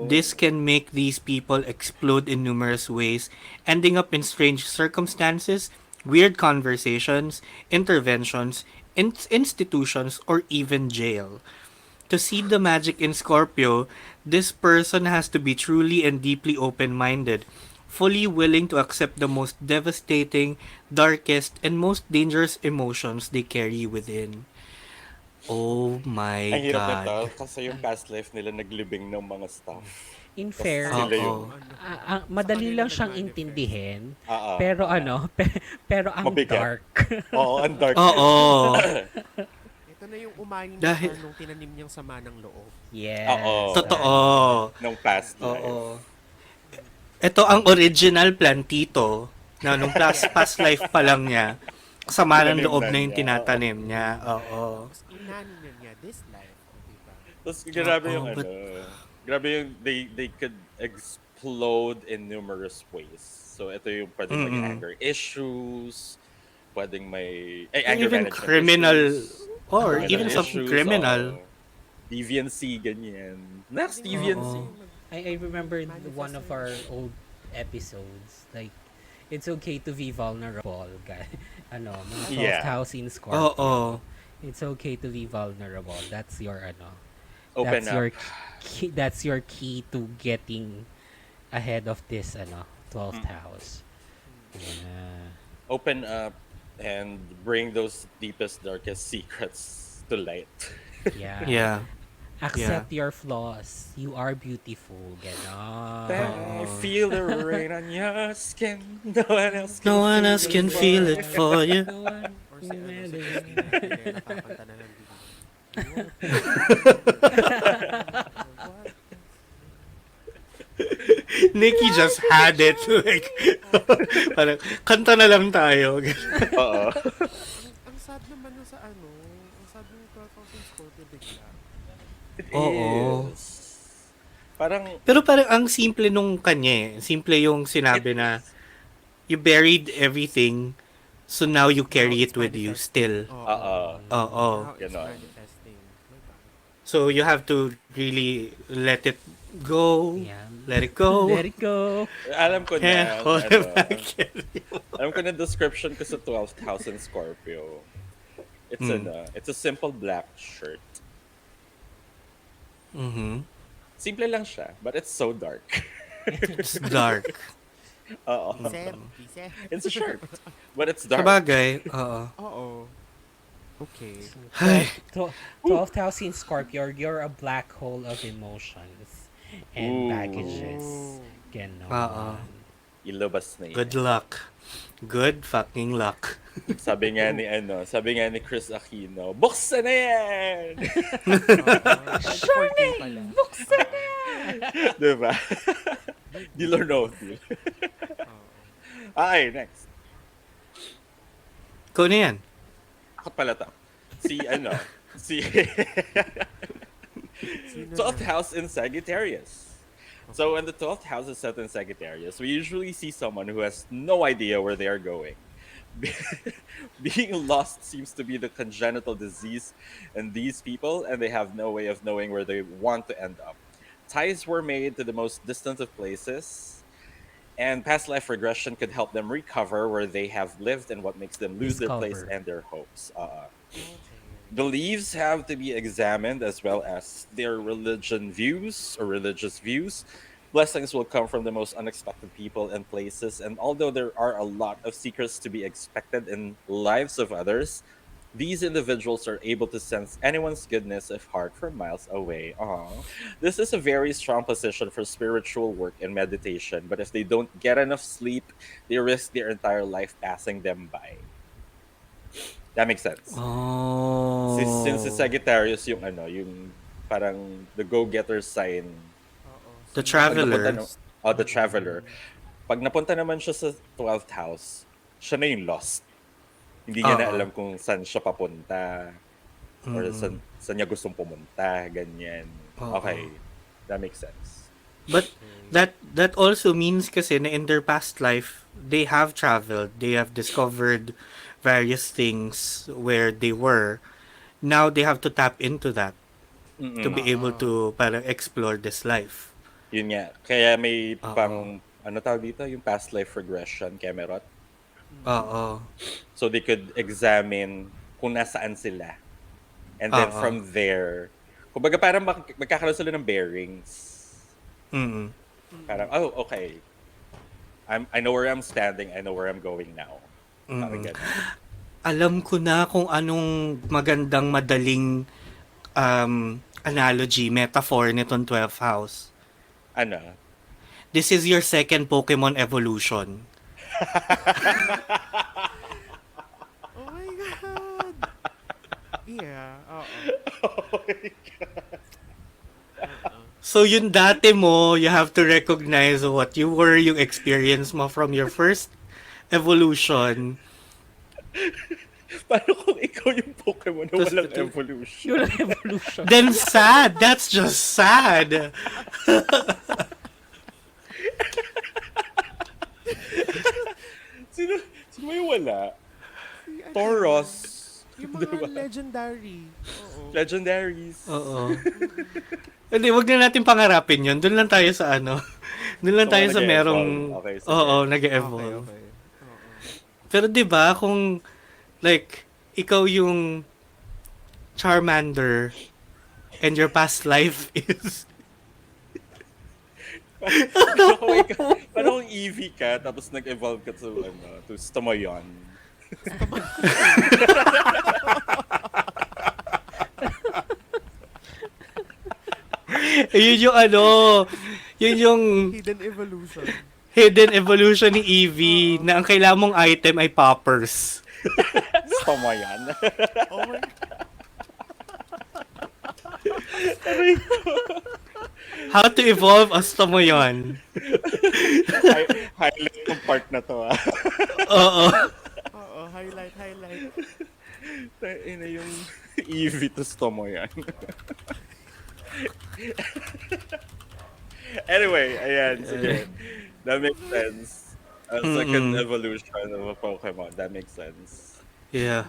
This Oh. can make these people explode in numerous ways, ending up in strange circumstances, weird conversations, interventions, institutions, or even jail. To see the magic in Scorpio, this person has to be truly and deeply open minded, fully willing to accept the most devastating, darkest, and most dangerous emotions they carry within. Oh my Ang hirap nito god. kasi yung past life nila naglibing ng mga stuff. In Tapos fair, sila Oo. yung, Sa madali kanila lang siyang nag-manifest. intindihin, ah, pero ah, pero ang mabigat. dark. Oo, ang dark Oo. nito. Ito na yung umanin Dahil, siya nung tinanim niyang sama ng loob. Yes, Oo. totoo. tama. Nung past life. Oo. Ito ang original plantito na nung past Yes. life pa lang niya, sama ng Tinanim loob na na yung niya. Oo. tinatanim niya. Oo. Tapos inanin na niya this life. O, diba? Tapos grabe Oo, yung but, grabe yung they could explode in numerous ways. So ito yung pwedeng may mm anger issues, pwedeng may or anger even management criminal, issues, or criminal even Oo. something issues, criminal. deviancy, ganyan. Next, Pwede nga naman Oo. kasi deviancy. I remember mag-manifest one of na our yun. old episodes, like, it's okay to be vulnerable, guys. Mga 12th Yeah. house in Oo. Scorpio. It's okay to be vulnerable. That's your, Open up. that's your key to getting ahead of this, 12th Mm. house. Yeah. Open up and bring those deepest, darkest secrets to light. Yeah. Yeah. Yeah. Accept your flaws. You are beautiful. I Ganon. Oo. feel the rain on your skin. No one else No can one feel else it can for feel you. it for you. No one. Or si Christina Aguilera kakanta na ng dilim. What? Nikki just had it. Like, parang, kanta na lang tayo. Oo. Ang sad naman nun sa ang sad ng 12,000 Scorpio bigla. It Oo. is. Parang, Pero parang ang simple nung kanya eh. Simple yung it sinabi na, is. you buried everything, so now you Now carry it's it with you manifesting. still. Oo. Oo. Now it's Ganon. manifesting. My God. So you have to really let it go. Yeah. Let it go. Let it go. Alam ko Yeah, na, hold it back. alam ko na description ko sa 12th house in Scorpio. It's Mm. it's a simple black shirt. Mm-hmm. Simple lang siya, but it's so dark. It's dark. Oo. Seb. It's a shirt, but it's dark. Sabagay, oo. Oo. Okay. Ay, 12th house in Scorpio, you're a black hole of emotions and Ooh. baggages. Ooh. Ganon. Oo. Ilabas na Good yan. luck. Good fucking luck. Sabi nga ni Chris Aquino, buksan na yan! Sure pala. Diba? Deal or no deal. Oo. Okay, next. Ikaw na yan. Ako pala to. Si Sino 12th na? house in Sagittarius. So when the 12th house is set in Sagittarius, we usually see someone who has no idea where they are going. Being lost seems to be the congenital disease in these people, and they have no way of knowing where they want to end up. Ties were made to the most distant of places, And past life regression could help them recover where they have lived and what makes them lose their place Discover. and their hopes. Okay. Beliefs have to be examined as well as their religion views or religious views. Blessings will come from the most unexpected people and places. And although there are a lot of secrets to be expected in lives of others, these individuals are able to sense anyone's goodness of heart from miles away. Aww. This is a very strong position for spiritual work and meditation, but if they don't get enough sleep, they risk their entire life passing them by. That makes sense. Since si Oh. Sagittarius yung ano, yung parang the go-getter sign. Oo. The Sino Pag yung napunta traveler. no, lost? the traveler. Mm. Pag napunta naman siya sa 12th house, siya na yung lost. Hindi niya na Oo. alam kung saan siya papunta or Mm. saan niya gustong pumunta, ganyan. Oo. Okay, that makes sense. But Okay. that also means kasi na in their past life, they have traveled, they have discovered various things where they were. Now they have to tap into that to be Mm. able Oo. to para explore this life. Yun nga. Kaya may Oo. pang, ano tawag dito? Yung past life regression, Camerot. Mm. Oo. So they could examine kung nasaan sila. And then Oo. from there, kumbaga parang magkakaroon sila ng bearings. Mm. Parang, Mm. oh, okay. I know where I'm standing. I know where I'm going now. Parang Mm. ganun. Alam ko na kung anong magandang madaling analogy, metaphor nitong 12th house. Ano? This is your second Pokemon evolution. Oh my God! Yeah, oo. Oh my God. Oo. So yung dati mo, you have to recognize what you were, yung experience mo from your first evolution. Paano kung ikaw yung Pokemon na Tas, walang evolution? Yung evolution. then sad. That's just sad. Sino, sino yung wala? Si ano, Tauros. yung mga Diba? legendary. Oo. Legendaries. Oo. Mm-mm. Hindi, wag na natin pangarapin yun. Doon lang tayo sa ano. Doon lang So, tayo mga sa nag-evolve. merong, Okay, sige. oo, Okay, nag-evolve. okay. Oo. Pero 'di ba kung like ikaw yung Charmander and your past life is Paano kung Eevee ka, tapos nag-evolve ka to, ano, to Stomayon? yun yung ano, yun yung Hidden evolution. hidden evolution ni Eevee Oo. na ang kailangan mong item ay poppers. Stomayon? Oh my How to evolve a Stomoyon. Highlight yung part na to, ah. Oo. Oo, highlight. Ina yung Eevee to Stomayon. Anyway, ayan, sige. That makes sense. A second Mm-mm. evolution of a Pokemon. That makes sense. Yeah.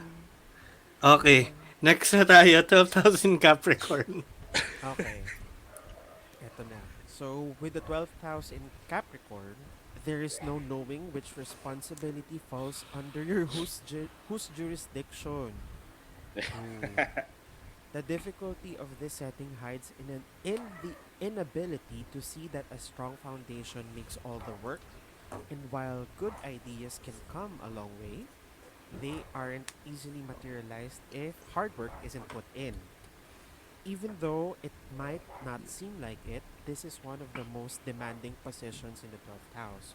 Okay. Next na tayo, 12,000 Capricorn. Okay. Eto na. So, with the 12th house in Capricorn, there is no knowing which responsibility falls under your whose jurisdiction. Ooh. The difficulty of this setting hides in the inability to see that a strong foundation makes all the work, and while good ideas can come a long way, they aren't easily materialized if hard work isn't put in. Even though it might not seem like it, this is one of the most demanding positions in the 12th house,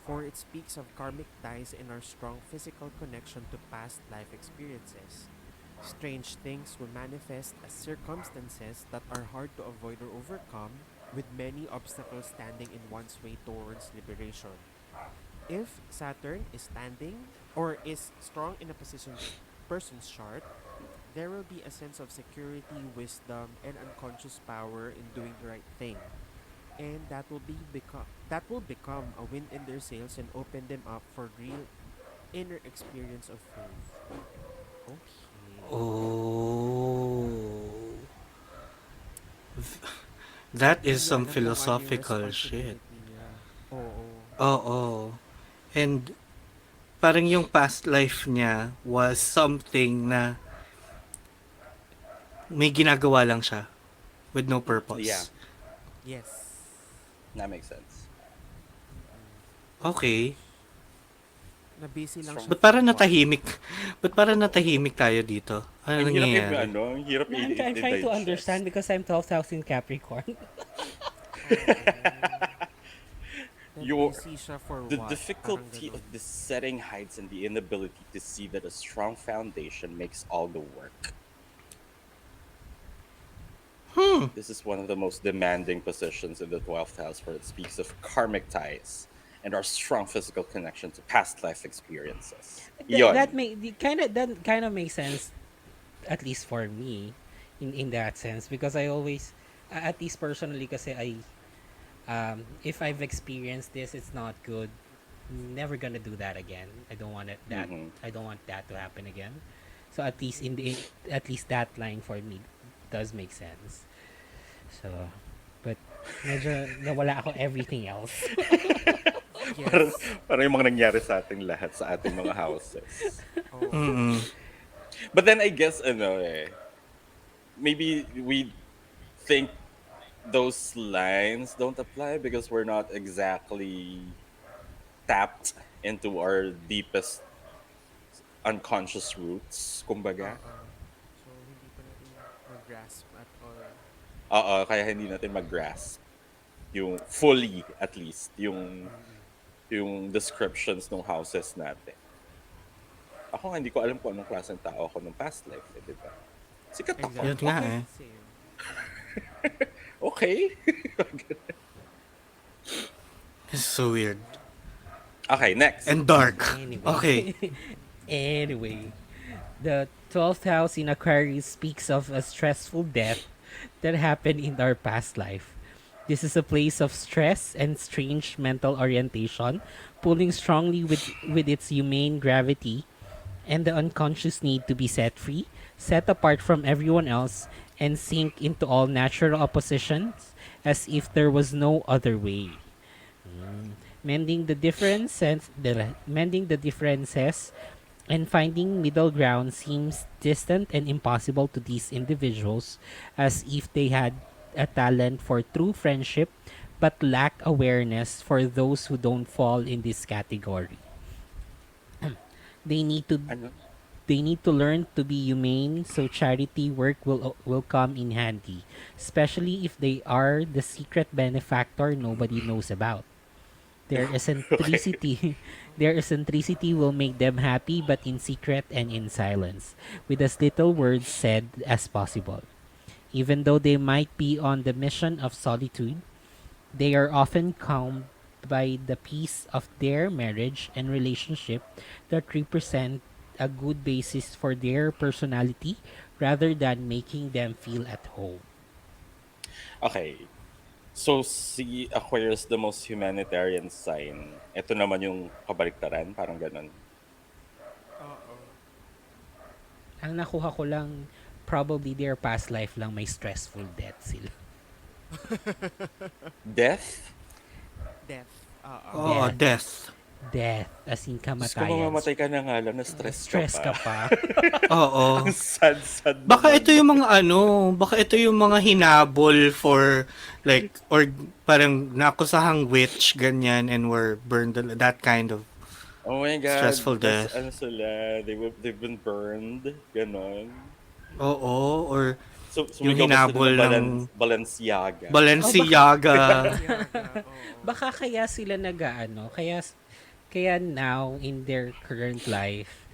for it speaks of karmic ties and our strong physical connection to past life experiences. Strange things will manifest as circumstances that are hard to avoid or overcome, with many obstacles standing in one's way towards liberation. If Saturn is standing or is strong in a person's chart, there will be a sense of security, wisdom, and unconscious power in doing the right thing. And that will become a wind in their sails and open them up for real inner experience of faith. Okay. Oh. That is Hindi niya some alam kung ano yung philosophical shit. responsibility niya. Oo. Oo. And parang yung past life niya was something na may ginagawa lang siya with no Yeah, purpose. Yes. that makes sense. Mm-mm. Okay. Na-busy lang Strong. siya Ba't for parang what? natahimik? Ba't parang natahimik tayo dito? Ano Ang hirap nangyayari? ang hirap I'm trying to i-digest. understand because I'm 12,000 Capricorn. Oo. Your Na-busy siya for The what? Parang difficulty ganun. of this setting hides in the inability to see that a strong foundation makes all the work. Hmm. This is one of the most demanding positions in the 12th house, where it speaks of karmic ties and our strong physical connection to past life experiences. That Yon. may that kind of makes sense, at least for me, in that sense, because I always, at least personally, kasi if I've experienced this, it's not good. Never gonna do that again. I don't want it that Mm-hmm. I don't want that to happen again. So at least at least that line for me does make sense. So, but medyo nawala ako everything else. parang, Yes. parang yung mga nangyari sa ating lahat sa ating mga houses. Oo. Mm-mm. But then I guess, maybe we think those lines don't apply because we're not exactly tapped into our deepest unconscious roots, kumbaga. Oo. So, hindi pa natin mag-grasp at all. Oo, kaya hindi natin mag-grasp yung fully, at least, Mm-mm. yung descriptions ng houses natin. Ako nga, hindi ko alam kung anong klaseng tao ako nung past life, di ba? Sikat ako. Yun nga Exactly. Okay. eh. Same. Mm-mm. Okay. It's so weird. Okay, next. And dark. Anyway. Okay. Anyway, the 12th house in Aquarius speaks of a stressful death that happened in our past life. This is a place of stress and strange mental orientation, pulling strongly with its humane gravity and the unconscious need to be set free, set apart from everyone else, and sink into all natural oppositions as if there was no other way. Mending the differences and finding middle ground seems distant and impossible to these individuals, as if they had a talent for true friendship but lack awareness for those who don't fall in this category. They need to Ano? they need to learn to be humane so charity work will come in handy, especially if they are the secret benefactor nobody knows about. Their Okay. eccentricity their eccentricity will make them happy, but in secret and in silence, with as little words said as possible. Even though they might be on the mission of solitude, they are often calmed by the peace of their marriage and relationship that represent a good basis for their personality rather than making them feel at home. Okay. So, si Aquarius, the most humanitarian sign. Ito naman yung kabaliktaran, parang ganun. Oo. Ang nakuha ko lang, probably their past life lang may stressful death sila. Death? Death. Oo. Oo, Death. death. Death, as in Diyos ko, kamatayan. mamamatay ka na nga lang, na-stress ka Stress ka pa. pa. Oo. Ang sad-sad Baka ito naman. yung mga baka ito yung mga hinabol for like or parang nakusahang witch ganyan and were burned that kind of Oh my God, stressful death. ano sila, they've been burned, ganon. Oo, or yung Sumigaw ba sila hinabol ng ng Balenciaga? Oh, baka Balenciaga. Balenciaga. Oo. baka kaya sila nag-aano, kaya now in their current life,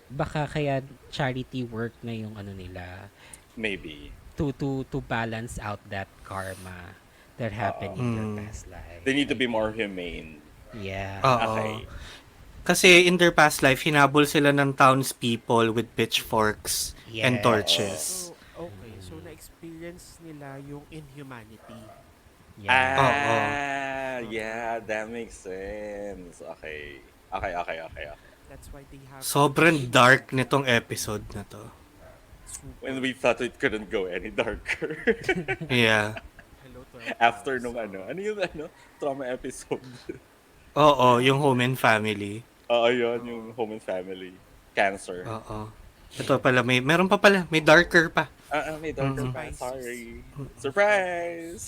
baka kaya charity work na yung ano nila Maybe. to balance out that karma that happened in their Mm. past life. They need to I be more think. humane. Yeah. Oo. Okay. Kasi in their past life, hinabol sila ng townspeople with pitchforks and Oo. Yes. torches. So, okay. So, na-experience nila yung inhumanity. Yeah. Oo. Yeah, that makes sense. Okay. Okay. That's why they have Sobrang dark nitong episode na to. When super. we thought it couldn't go any darker. Yeah. Hello, 12 After house. nung ano yung trauma episode. Oo, yung home and family. Oo, yun, yung Oo. home and family. Cancer. Oo. Ito pala, meron pa pala, may darker pa. May darker Mm. pa. Pisces. Sorry. Focus. Surprise!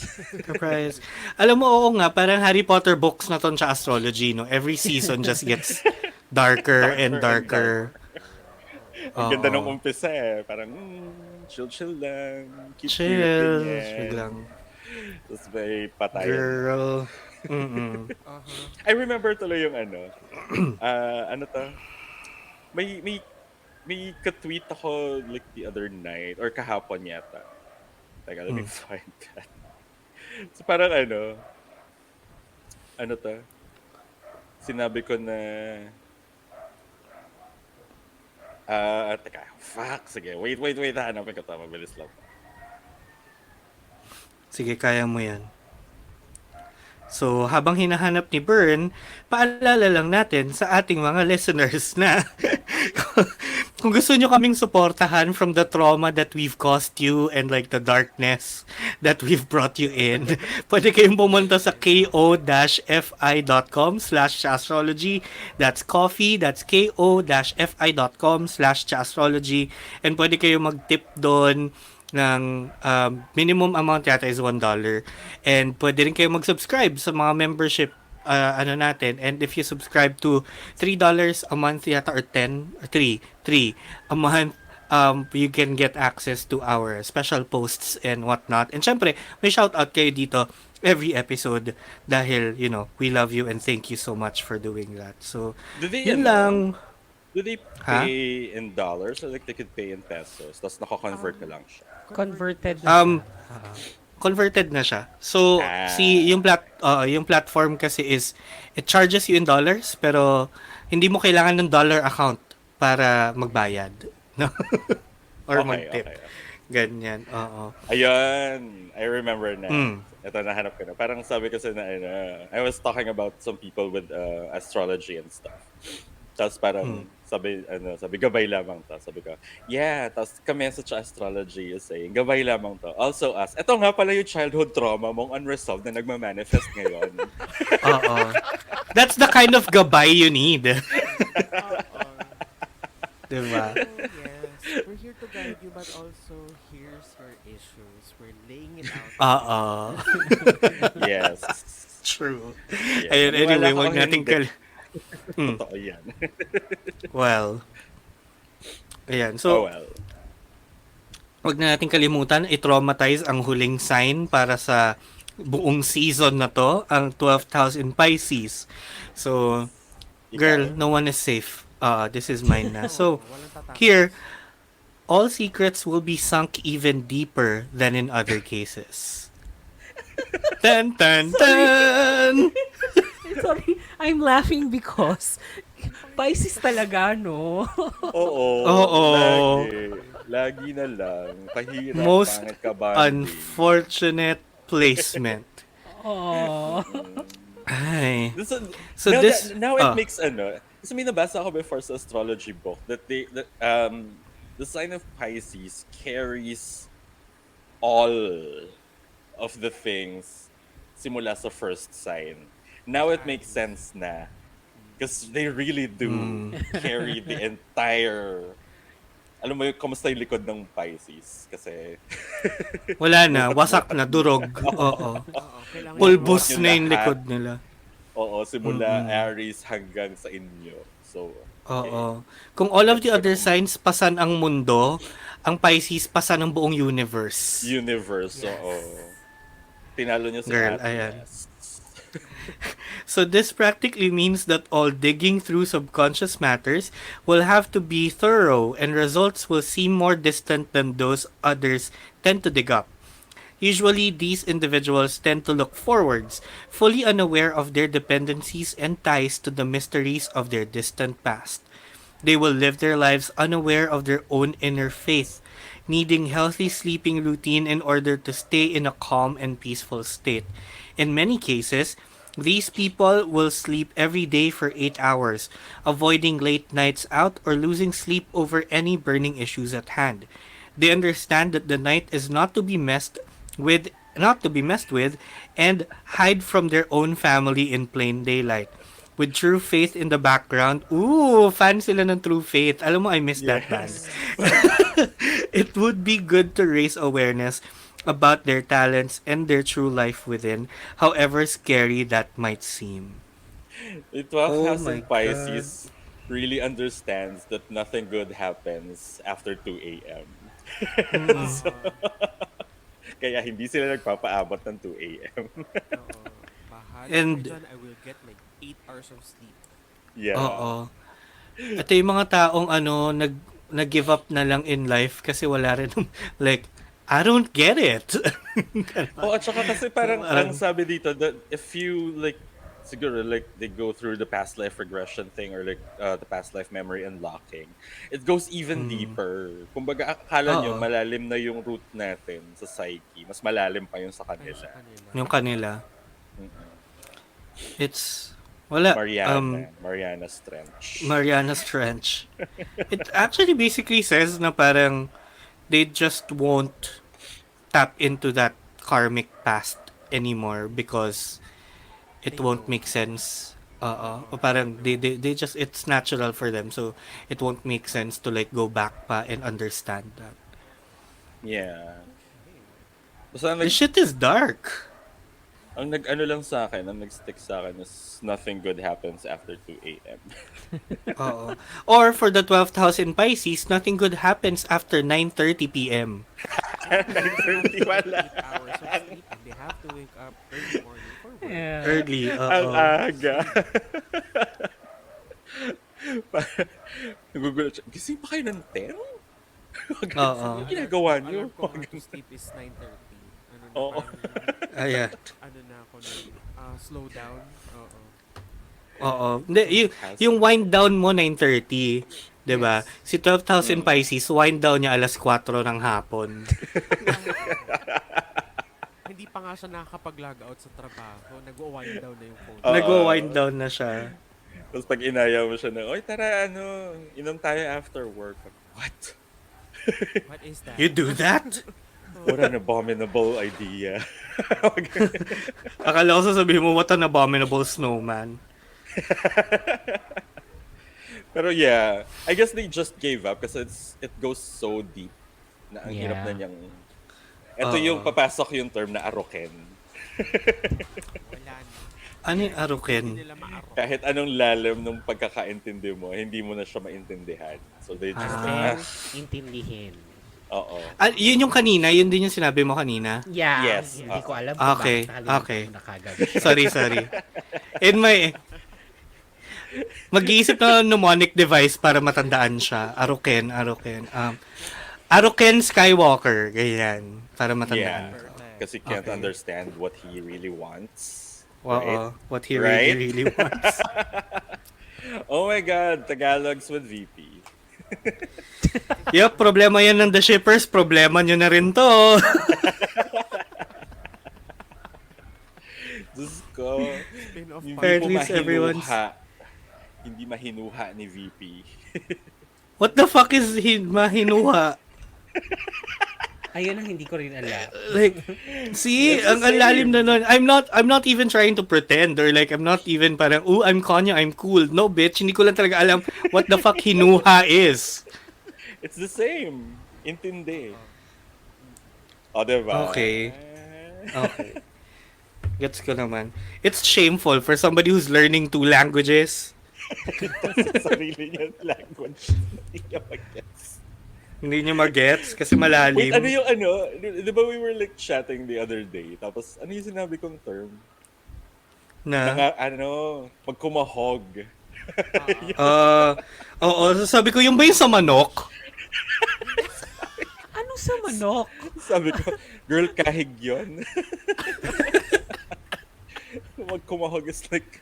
Surprise. Alam mo, oo nga, parang Harry Potter books na ton sa astrology, no? Every season just gets darker and Darker and darker. darker. Ang ganda nung Oo. umpisa eh. Parang, chill-chill lang. Cute-cute, Chills. Biglang, ganyan. Tapos may patayan na. girl. Mm-mm. Uh-huh. I remember tuloy yung ano. Ano to? May, may, may ka-tweet ako like the other night or kahapon yata. Teka, let me Mm. find that. So parang ano to? Sinabi ko na, teka, fuck, sige, wait, hanapin ko to, mabilis lang. Sige, kaya mo yan. So, habang hinahanap ni Bern, paalala lang natin sa ating mga listeners na kung gusto nyo kaming suportahan from the trauma that we've caused you and like the darkness that we've brought you in, pwede kayong pumunta sa ko-fi.com/Tsaastrology. That's coffee, that's ko-fi.com/Tsaastrology. And pwede kayong mag-tip doon ng minimum amount yata is $1. And pwede rin kayo mag-subscribe sa mga membership ano natin. And if you subscribe to $3 a month yata or 10 or 3 a month, you can get access to our special posts and whatnot. And syempre, may shoutout kayo dito every episode dahil, you know, we love you and thank you so much for doing that. So, Do they, yun lang. do they Ha? pay in dollars or like they could pay in pesos? Tapos nako-convert ka lang siya. Converted na Um, siya. Converted na siya. So, Ah. yung platform kasi is it charges you in dollars pero hindi mo kailangan ng dollar account para magbayad, no? Or Okay, mag-tip. okay. Ganyan. Oo. Ayun, I remember na. Mm. Ito, nahanap ko na. Parang sabi kasi na, I was talking about some people with astrology and stuff. Tapos parang, sabi, gabay lamang to. Sabi ko, yeah, tapos kami sa Astrology is saying, gabay lamang to. Also us. Ito nga pala yung childhood trauma mong unresolved na nagma-manifest ngayon. Oo. That's the kind of gabay you need. Oo. Diba? So, yes. We're here to guide you, but also here's your issues. We're laying it out. Oo. Yes. True. Yes. Ayun, Maniwala anyway, ka o wag natin hindi, Mm. totoo yan. Well, ayan. Oh So, well. wag na natin kalimutan, i-traumatize ang huling sign para sa buong season na to, ang 12th house in Pisces. So, girl, Ikaw? no one is safe. This is mine na. So, Walang tatapos. here, all secrets will be sunk even deeper than in other cases. Tan tan tan. Sorry, I'm laughing because Pisces talaga, no? Oo. Oo. Lagi na lang. Pahirap, Most pangit ka banding. unfortunate placement. Oh. Ay. So So this now it makes kasi may nabasa ako before sa astrology book that the sign of Pisces carries all of the things simula sa first sign. Now it makes sense na because they really do carry the entire alam mo yung kamusta yung likod ng Pisces kasi wala na, wasak na, durog. Oo. Oo, kailangan Pulbos yung na yung lahat. likod nila. oo simula Aries hanggang sa inyo. So Oo. Kung all of the other signs pasan ang mundo, ang Pisces pasan ang buong universe. universe, Yes. oo. Tinalo niyo si Girl, Atlas. So this practically means that all digging through subconscious matters will have to be thorough and results will seem more distant than those others tend to dig up. Usually, these individuals tend to look forwards, fully unaware of their dependencies and ties to the mysteries of their distant past. They will live their lives unaware of their own inner faith, needing healthy sleeping routine in order to stay in a calm and peaceful state. In many cases, these people will sleep every day for 8 hours, avoiding late nights out or losing sleep over any burning issues at hand. They understand that the night is not to be messed with, and hide from their own family in plain daylight. with True Faith in the background. Ooh, fan sila ng True Faith. Alam mo, I miss that band. Yes. It would be good to raise awareness about their talents and their true life within, however scary that might seem. The 12th Oh house my in God. Pisces really understands that nothing good happens after 2 a.m. So, kaya hindi sila nagpapaabot ng 2 a.m. Oo. Bahala ka And, dyan. I will get like 8 hours of sleep. Yeah. oo. Ito yung mga taong nag-give up na lang in life kasi wala rin, like, I don't get it. Oh, at saka kasi parang ang Parang, sabi dito that if you like siguro like they go through the past life regression thing or like the past life memory unlocking, it goes even deeper. Kumbaga akala nyo oo, malalim na yung root natin sa psyche, mas malalim pa yung sa Ayun kanila. sa kanila. yung kanila. Mm-mm. It's, wala. Mariana's Trench. Mariana's Trench. It actually basically says na parang they just won't tap into that karmic past anymore because it They won't know. make sense. Oo. O parang they just, it's natural for them, so it won't make sense to like go back pa and understand that. Yeah. Okay. Basta This shit is dark. ang nag-ano lang sa akin, ang nag-stick sa akin is nothing good happens after 2 a.m. Oo. Or for the 12th house in Pisces, nothing good happens after 9:30 p.m. 9:30 Have wala. 8 hours of sleep and they have to wake up early morning for work. Yeah. Early, Ang oo. aga. Nagugulat siya. Gising pa kayo ng 10? Oo. Ano ginagawa niyo? Alarm ko nga to sleep is 9:30. Ano na, Oo. parang, Ayan. ano na ako na, slow down. Oo. Oo. Hindi, yung wind down mo 9:30, 'di ba? Yes. Si 12th house in Pisces, wind down niya alas 4 ng hapon. Hindi pa nga siya nakakapag-log out sa trabaho. Nag-wind down na yung phone. Oo. Nagwo-wind down na siya. Tapos pag inaya mo siya na, oy tara, inom tayo after work. What? What is that? You do that? What an abominable idea. Akala ko sasabihin mo, what an abominable snowman. Pero yeah, I guess they just gave up kasi it goes so deep na ang hirap na Yeah. niyang... Ito yung papasok yung term na aroken. Wala na. Ano yung Hindi arukin? nila maaro. Kahit anong lalim ng pagkakaintindi mo, hindi mo na siya maintindihan. So they just And intindihin. oo. Yun yung kanina, yun din yung sinabi mo kanina. Yeah. Yes. Hindi ko alam kung Okay, bakit nakalimutan okay. ko na kagad. Sorry. In my... Mag-iisip na ng mnemonic device para matandaan siya. Aruken. Aruken Skywalker. Ganyan. Para matandaan. Yeah. Perfect. Kasi can't Okay. understand what he really wants. Oo. Right? What he Right? really wants. Oh my God, Tagalogs with VP. Yup, problema yan ng The Shippers. Problema nyo na rin to. Diyos ko. Spin-off Hindi pa. At mo least everyone's- Hindi mahinuha ni VP. What the fuck is mahinuha? Ayun ang hindi ko rin alam. Like, see, ang lalim na nun. I'm not even trying to pretend or like, I'm not even parang, oh, I'm Kanye, I'm cool. No, bitch, hindi ko lang talaga alam what the fuck hinuha is. It's the same. Intindi. O, diba? Okay. Okay. Gets ko naman. It's shameful for somebody who's learning 2 languages. Sa sarili niya language. Hindi niya mag-gets. Hindi niyo magets kasi malalim. Wait, ano yung di ba we were like chatting the other day, tapos ano yung sinabi kong term? Na? Magkumahog. Oo, sabi ko, yung ba yung sa manok? Ano sa manok? Sabi ko, girl, kahig yun. Magkumahog is like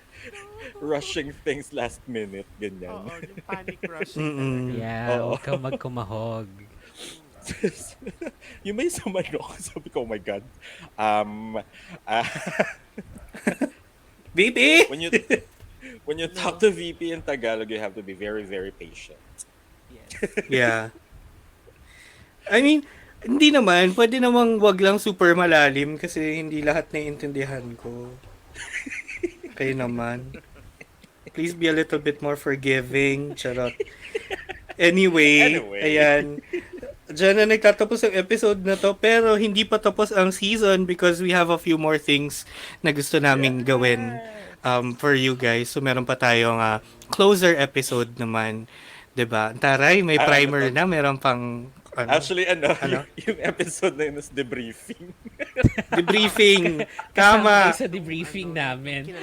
rushing things last minute, ganyan. Oo, yung panic rushing Mm-mm. talaga. Yeah, Oo. huwag kang magkumahog. Yung may sa manok, sabi ko, oh my God. Ah, Baby! when you talk to VP in Tagalog, you have to be very, very patient. Yes. Yeah. I mean, hindi naman. Pwede namang wag lang super malalim kasi hindi lahat naiintindihan ko. Kayo naman. Please be a little bit more forgiving. Charot. Anyway, Anyway. ayan. Diyan na nagtatapos ang episode na to, pero hindi pa tapos ang season because we have a few more things na gusto naming gawin for you guys. So meron pa tayong closer episode naman. 'Di ba? Taray, may primer na, meron pang Actually, Ano? yung episode na yun is debriefing. debriefing. Kasama Tama. kayo sa debriefing namin.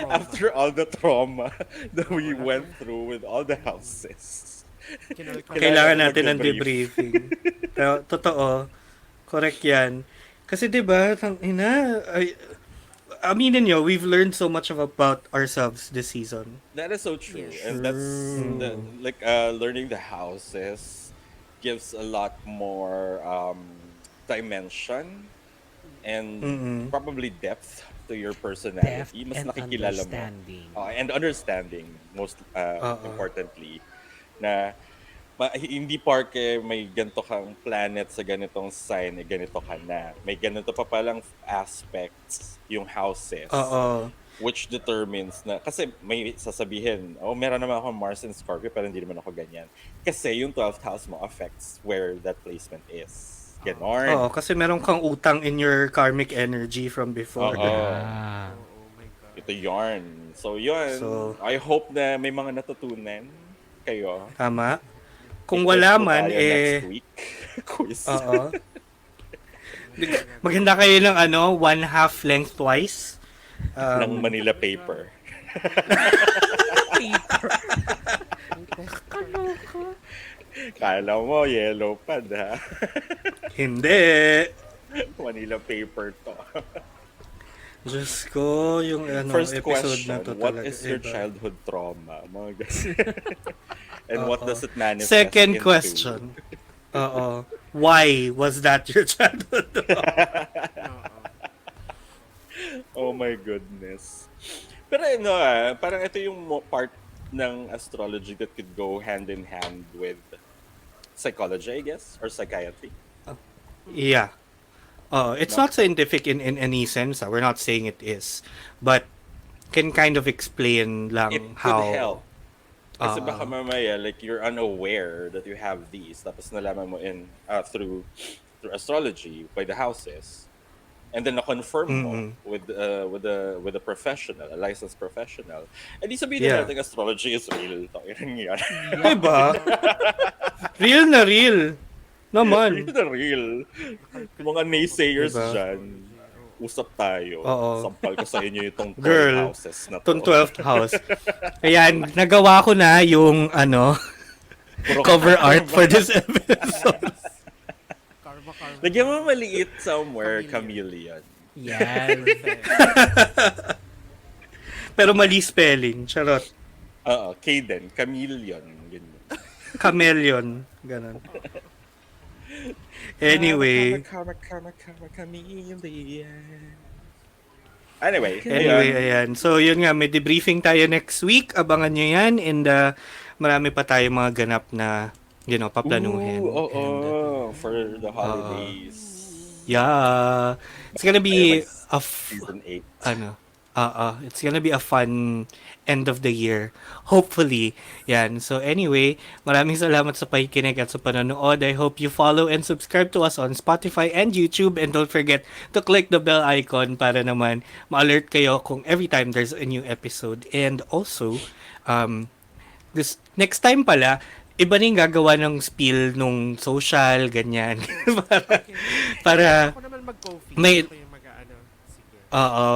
After all the trauma that we went through with all the houses. Kailangan natin ng debriefing. Pero totoo, correct 'yan. Kasi 'di ba, aminin nyo, we've learned so much about ourselves this season. That is so true. Yes. And that's learning the houses gives a lot more dimension and probably depth to your Depth personality. Mas and nakikilala mo. understanding. And understanding, most importantly, na hindi porke may ganito kang planet sa ganitong sign, ganito ka na. May ganito pa palang aspects yung houses. Oo. Which determines na, kasi may sasabihin, meron naman ako Mars and Scorpio pero hindi naman ako ganyan. Kasi yung 12th house mo affects where that placement is. Ganon. Oo, kasi meron kang utang in your karmic energy from before. Oo. Ah. Oh my God. Ito yarn. So yun, So- I hope na may mga natutunan kayo. Tama? Kung Quiz wala po man, tayo next week. Quiz. Oo. Maganda kayo ng 1/2 lengthwise. Ng Manila paper. Kala mo, yellow pad ha? Hindi. Manila paper to. Diyos ko, yung First episode question, na to what talaga. is your iba. childhood trauma? Mga ganun. And what does it manifest Second into? question. Oo. Why was that your childhood? Oh my goodness. Pero parang ito yung part ng astrology that could go hand in hand with psychology, I guess, or psychiatry. Yeah. It's No? not scientific in any sense. We're not saying it is. But can kind of explain lang It could how... help. Kasi Oo. baka mamaya, like, you're unaware that you have these, tapos nalaman mo through astrology by the houses, and then na-confirm mo with a professional, a licensed professional. And di sabihin Yeah. natin astrology is real. Yan yan. Diba? Real na real. Naman. Real na real. Mga naysayers Diba? dyan, usap tayo. Oo. Sampal ko sa inyo itong Girl, houses na to. Itong 12th house. Ayan, nagawa ko na yung Puro cover ka- art for this episode. Karma. Lagyan mo maliit somewhere, chameleon. Yan. Pero mali spelling. Charot. Oo, Kaden, chameleon. Ganyan. Chameleon. Ganon. Anyway. Chameleon. Anyway, Ayan. So, yun nga. May debriefing tayo next week. Abangan nyo yan. And marami pa tayo mga ganap na, paplanuhin. Oo, for the holidays. Yeah. It's gonna be Season 8. it's gonna be a fun end of the year. Hopefully. Yan. So anyway, maraming salamat sa pakikinig at sa panonood. I hope you follow and subscribe to us on Spotify and YouTube. And don't forget to click the bell icon para naman ma-alert kayo kung every time there's a new episode. And also, this next time pala, iba na yung gagawa ng spiel nung social, ganyan. para Ako naman mag-coffee. May- Ako yung sige.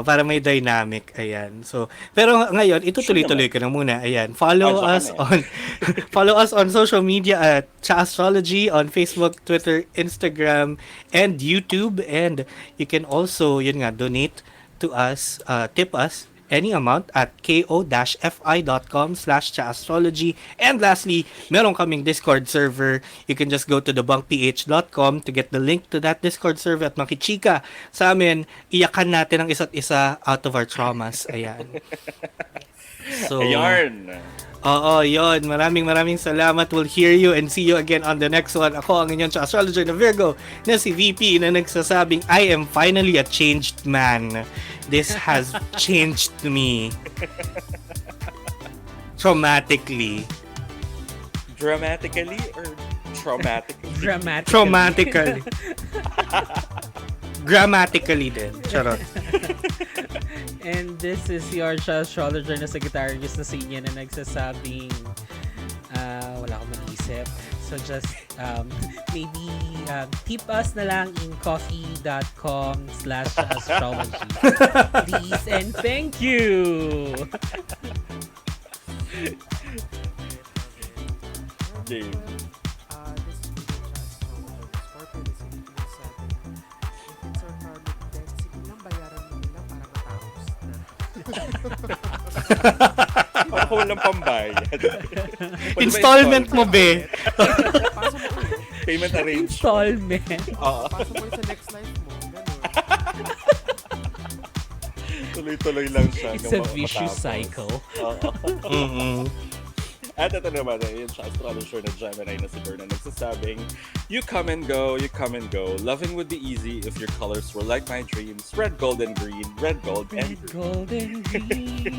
para may dynamic. Ayan. So, pero ngayon, itutuloy-tuloy ko na muna. Ayan. Follow us on social media at Tsaastrology on Facebook, Twitter, Instagram, and YouTube. And you can also, donate to us, tip us any amount at ko-fi.com/Tsaastrology. And lastly, meron kaming Discord server. You can just go to thebunkph.com to get the link to that Discord server at makichika sa amin. Iyakan natin ang isa't isa out of our traumas. Ayan. So, Yarn! oo, yun. Maraming salamat. We'll hear you and see you again on the next one. Ako ang inyong astrologer na Virgo na si VP na nagsasabing, I am finally a changed man. This has changed me. Traumatically. Dramatically or traumatically? Traumatically. Grammatically din. Charot. And this is your astrologer na secretarist na sa inyo na nagsasabing wala akong mag-isip. So just maybe tip us na lang in coffee.com/astrology. Please and thank you! Game. This is Astrology. Scorpio is 1807. If it's our karmic debt, sige lang bayaran mo nila para matapos na. Ako walang pambayad. Pwede ba Installment mo, be. Pasok mo ulit. Payment arrangement. Installment. Oo. Pasok mo ulit sa next life mo. Ganun. Tuloy-tuloy lang siya. It's hanggang a vicious matapos. cycle. Oo. Mm-mm. At ito naman, yun siya, astrologer na Gemini na si Berna nagsasabing, you come and go, loving would be easy if your colors were like my dreams, red, gold, and green, red, gold, and green. Golden green.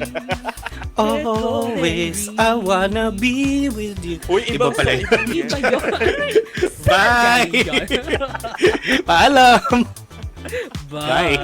Always, I wanna be with you. Uy, Iba ibang pala sa yun. ibang Iba yan. yun. Bye! Galing yun. Paalam! Bye.